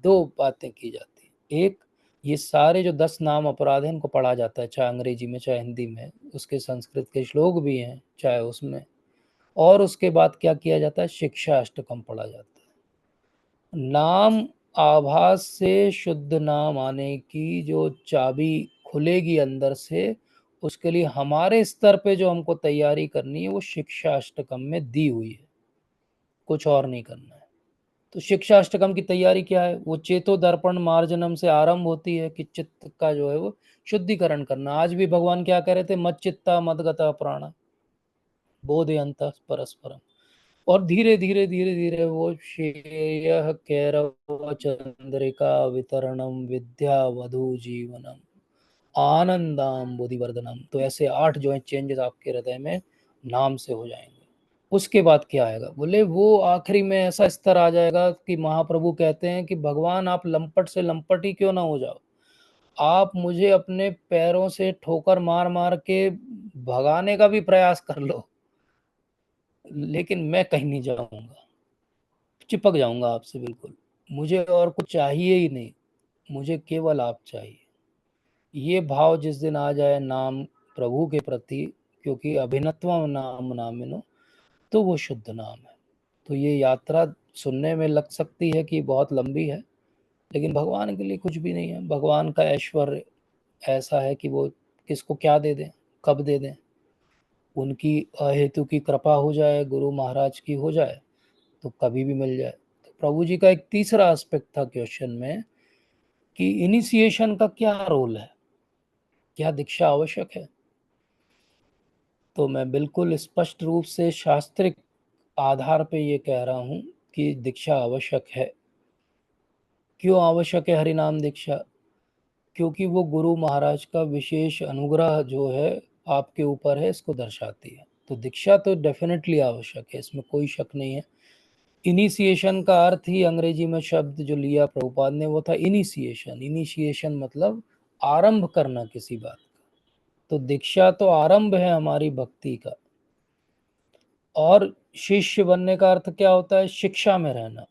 2 बातें की जाती है। एक, ये सारे जो 10 नाम अपराध हैं इनको पढ़ा जाता है, चाहे अंग्रेजी में चाहे हिंदी में, उसके संस्कृत के श्लोक भी हैं चाहे उसमें। और उसके बाद क्या किया जाता है, शिक्षा अष्टकम पढ़ा जाता है। नाम आभास से शुद्ध नाम आने की जो चाबी खुलेगी अंदर से, उसके लिए हमारे स्तर पे जो हमको तैयारी करनी है वो शिक्षा अष्टकम में दी हुई है, कुछ और नहीं करना है। तो शिक्षा अष्टकम की तैयारी क्या है, वो चेतो दर्पण मार्जनम से आरंभ होती है कि चित्त का जो है वो शुद्धिकरण करना। आज भी भगवान क्या कह रहे थे, मत चित्ता मदगता प्राणा बोधयंत परस्परम। और धीरे धीरे धीरे धीरे वो श्रेय कैरव चंद्रिका वितरणम विद्या वधु जीवनम आनंदाम बुद्धिवर्धनम। तो ऐसे 8 जो है चेंजेस आपके हृदय में नाम से हो जाएंगे। उसके बाद क्या आएगा, बोले वो आखिरी में ऐसा स्तर आ जाएगा कि महाप्रभु कहते हैं कि भगवान आप लंपट से लंपट ही क्यों ना हो जाओ, आप मुझे अपने पैरों से ठोकर मार मार के भगाने का भी प्रयास कर लो, लेकिन मैं कहीं नहीं जाऊंगा, चिपक जाऊंगा आपसे बिल्कुल। मुझे और कुछ चाहिए ही नहीं, मुझे केवल आप चाहिए। ये भाव जिस दिन आ जाए नाम प्रभु के प्रति, क्योंकि अभिनत्वम नाम नामिनो, तो वो शुद्ध नाम है। तो ये यात्रा सुनने में लग सकती है कि बहुत लंबी है, लेकिन भगवान के लिए कुछ भी नहीं है। भगवान का ऐश्वर्य ऐसा है कि वो किसको क्या दे दें, कब दे दें। उनकी अहेतु की कृपा हो जाए, गुरु महाराज की हो जाए, तो कभी भी मिल जाए। तो प्रभु जी का एक तीसरा एस्पेक्ट था क्वेश्चन में कि इनिशिएशन का क्या रोल है, क्या दीक्षा आवश्यक है। तो मैं बिल्कुल स्पष्ट रूप से शास्त्रिक आधार पे ये कह रहा हूँ कि दीक्षा आवश्यक है। क्यों आवश्यक है हरिनाम दीक्षा, क्योंकि वो गुरु महाराज का विशेष अनुग्रह जो है आपके ऊपर है, इसको दर्शाती है। तो दीक्षा तो डेफिनेटली आवश्यक है, इसमें कोई शक नहीं है। इनिशिएशन का अर्थ ही अंग्रेजी में शब्द जो लिया प्रभुपाद ने वो था इनिशिएशन। इनिशिएशन मतलब आरंभ करना किसी बात का। तो दीक्षा तो आरंभ है हमारी भक्ति का। और शिष्य बनने का अर्थ क्या होता है, शिक्षा में रहना।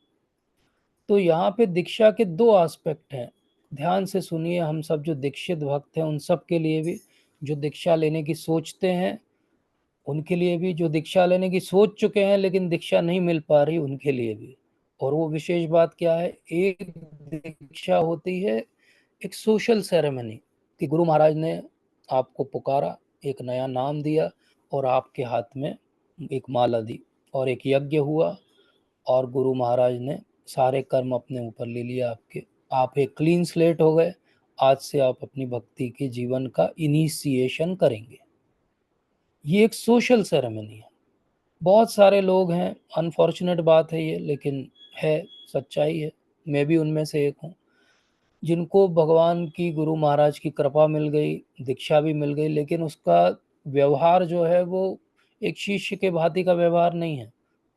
तो यहाँ पे दीक्षा के 2 एस्पेक्ट हैं, ध्यान से सुनिए। हम सब जो दीक्षित भक्त हैं उन सब के लिए भी, जो दीक्षा लेने की सोचते हैं उनके लिए भी, जो दीक्षा लेने की सोच चुके हैं लेकिन दीक्षा नहीं मिल पा रही उनके लिए भी। और वो विशेष बात क्या है, एक दीक्षा होती है एक सोशल सेरेमनी कि गुरु महाराज ने आपको पुकारा, एक नया नाम दिया और आपके हाथ में एक माला दी और एक यज्ञ हुआ और गुरु महाराज ने सारे कर्म अपने ऊपर ले लिया आपके। आप एक क्लीन स्लेट हो गए, आज से आप अपनी भक्ति के जीवन का इनिशिएशन करेंगे। ये एक सोशल सेरेमनी है। बहुत सारे लोग हैं, अनफॉर्चुनेट बात है ये, लेकिन है, सच्चाई है, मैं भी उनमें से एक हूँ, जिनको भगवान की गुरु महाराज की कृपा मिल गई, दीक्षा भी मिल गई, लेकिन उसका व्यवहार जो है वो एक शिष्य के भांति का व्यवहार नहीं है।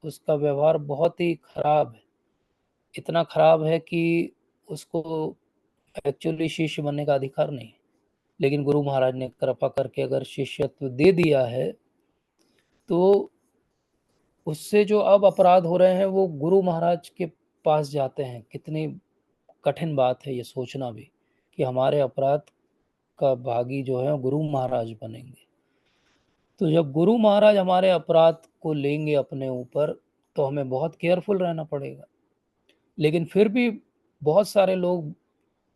उसका व्यवहार बहुत ही खराब है, इतना खराब है कि उसको एक्चुअली शिष्य बनने का अधिकार नहीं। लेकिन गुरु महाराज ने कृपा करके अगर शिष्यत्व दे दिया है, तो उससे जो अब अपराध हो रहे हैं वो गुरु महाराज के पास जाते हैं। कितनी कठिन बात है ये सोचना भी कि हमारे अपराध का भागी जो है गुरु महाराज बनेंगे। तो जब गुरु महाराज हमारे अपराध को लेंगे अपने ऊपर, तो हमें बहुत केयरफुल रहना पड़ेगा। लेकिन फिर भी बहुत सारे लोग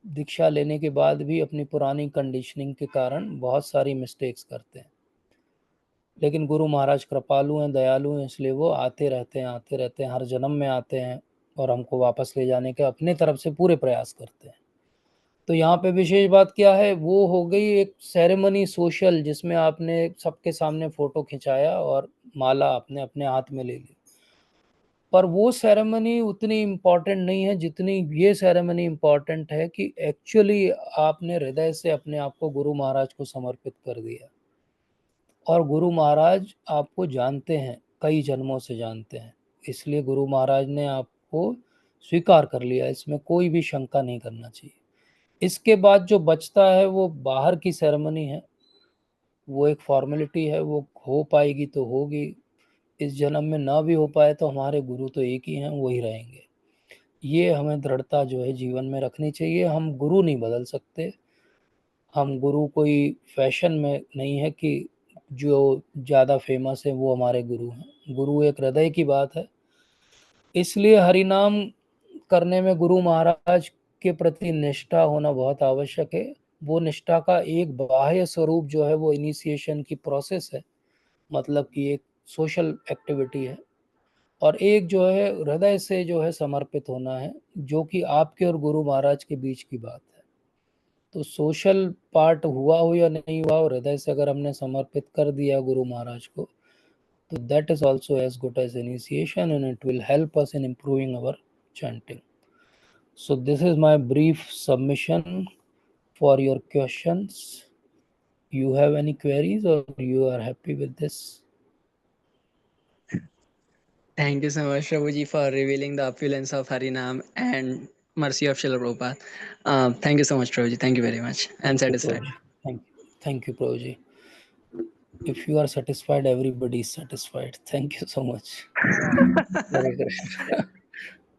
दीक्षा लेने के बाद भी अपनी पुरानी कंडीशनिंग के कारण बहुत सारी मिस्टेक्स करते हैं। लेकिन गुरु महाराज कृपालु हैं, दयालु हैं, इसलिए वो आते रहते हैं, हर जन्म में आते हैं और हमको वापस ले जाने के अपने तरफ से पूरे प्रयास करते हैं। तो यहाँ पे विशेष बात क्या है, वो हो गई एक सेरेमनी सोशल, जिसमें आपने सबके सामने फोटो खिंचाया और माला आपने अपने हाथ में ले ली। पर वो सेरेमनी उतनी इम्पोर्टेंट नहीं है जितनी ये सेरेमनी इम्पोर्टेंट है कि एक्चुअली आपने हृदय से अपने आप को गुरु महाराज को समर्पित कर दिया। और गुरु महाराज आपको जानते हैं, कई जन्मों से जानते हैं, इसलिए गुरु महाराज ने आपको स्वीकार कर लिया, इसमें कोई भी शंका नहीं करना चाहिए। इसके बाद जो बचता है वो बाहर की सेरेमनी है, वो एक फॉर्मेलिटी है, वो हो पाएगी तो होगी, इस जन्म में ना भी हो पाए तो हमारे गुरु तो एक ही हैं, वही रहेंगे। ये हमें दृढ़ता जो है जीवन में रखनी चाहिए। हम गुरु नहीं बदल सकते, हम गुरु कोई फैशन में नहीं है कि जो ज़्यादा फेमस है वो हमारे गुरु हैं। गुरु एक हृदय की बात है। इसलिए हरिनाम करने में गुरु महाराज के प्रति निष्ठा होना बहुत आवश्यक है। वो निष्ठा का एक बाह्य स्वरूप जो है वो इनिशिएशन की प्रोसेस है, मतलब कि एक सोशल एक्टिविटी है, और एक जो है हृदय से जो है समर्पित होना है, जो कि आपके और गुरु महाराज के बीच की बात है। तो सोशल पार्ट हुआ हो या नहीं हुआ, और हृदय से अगर हमने समर्पित कर दिया गुरु महाराज को, तो that is also as good as initiation, and it will help us in improving our chanting. So this is my brief submission for your questions. You have any queries, or you are happy with this? Thank you so much, Prabhuji, for revealing the opulence of Harinam and mercy of Srila Prabhupada. Thank you so much, Prabhuji. Thank you very much. I'm satisfied. Thank you, Prabhuji. If you are satisfied, everybody is satisfied. Thank you so much. Hare Krishna.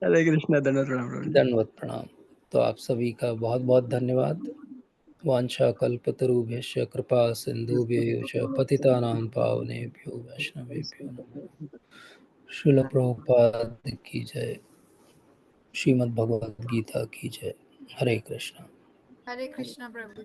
हरे कृष्णा, धन्यवाद प्रणाम प्रभु जी। दंडवत प्रणाम। तो आप सभी का बहुत बहुत धन्यवाद। वांछा कल्पतरुभ्यश्च कृपा सिन्धुभ्यश्च पतितानां पावनेभ्यो वैष्णवेभ्यो नमः। श्रील प्रभुपाद की जय। श्रीमद् भगवद गीता की जय। हरे कृष्णा। हरे कृष्णा प्रभु।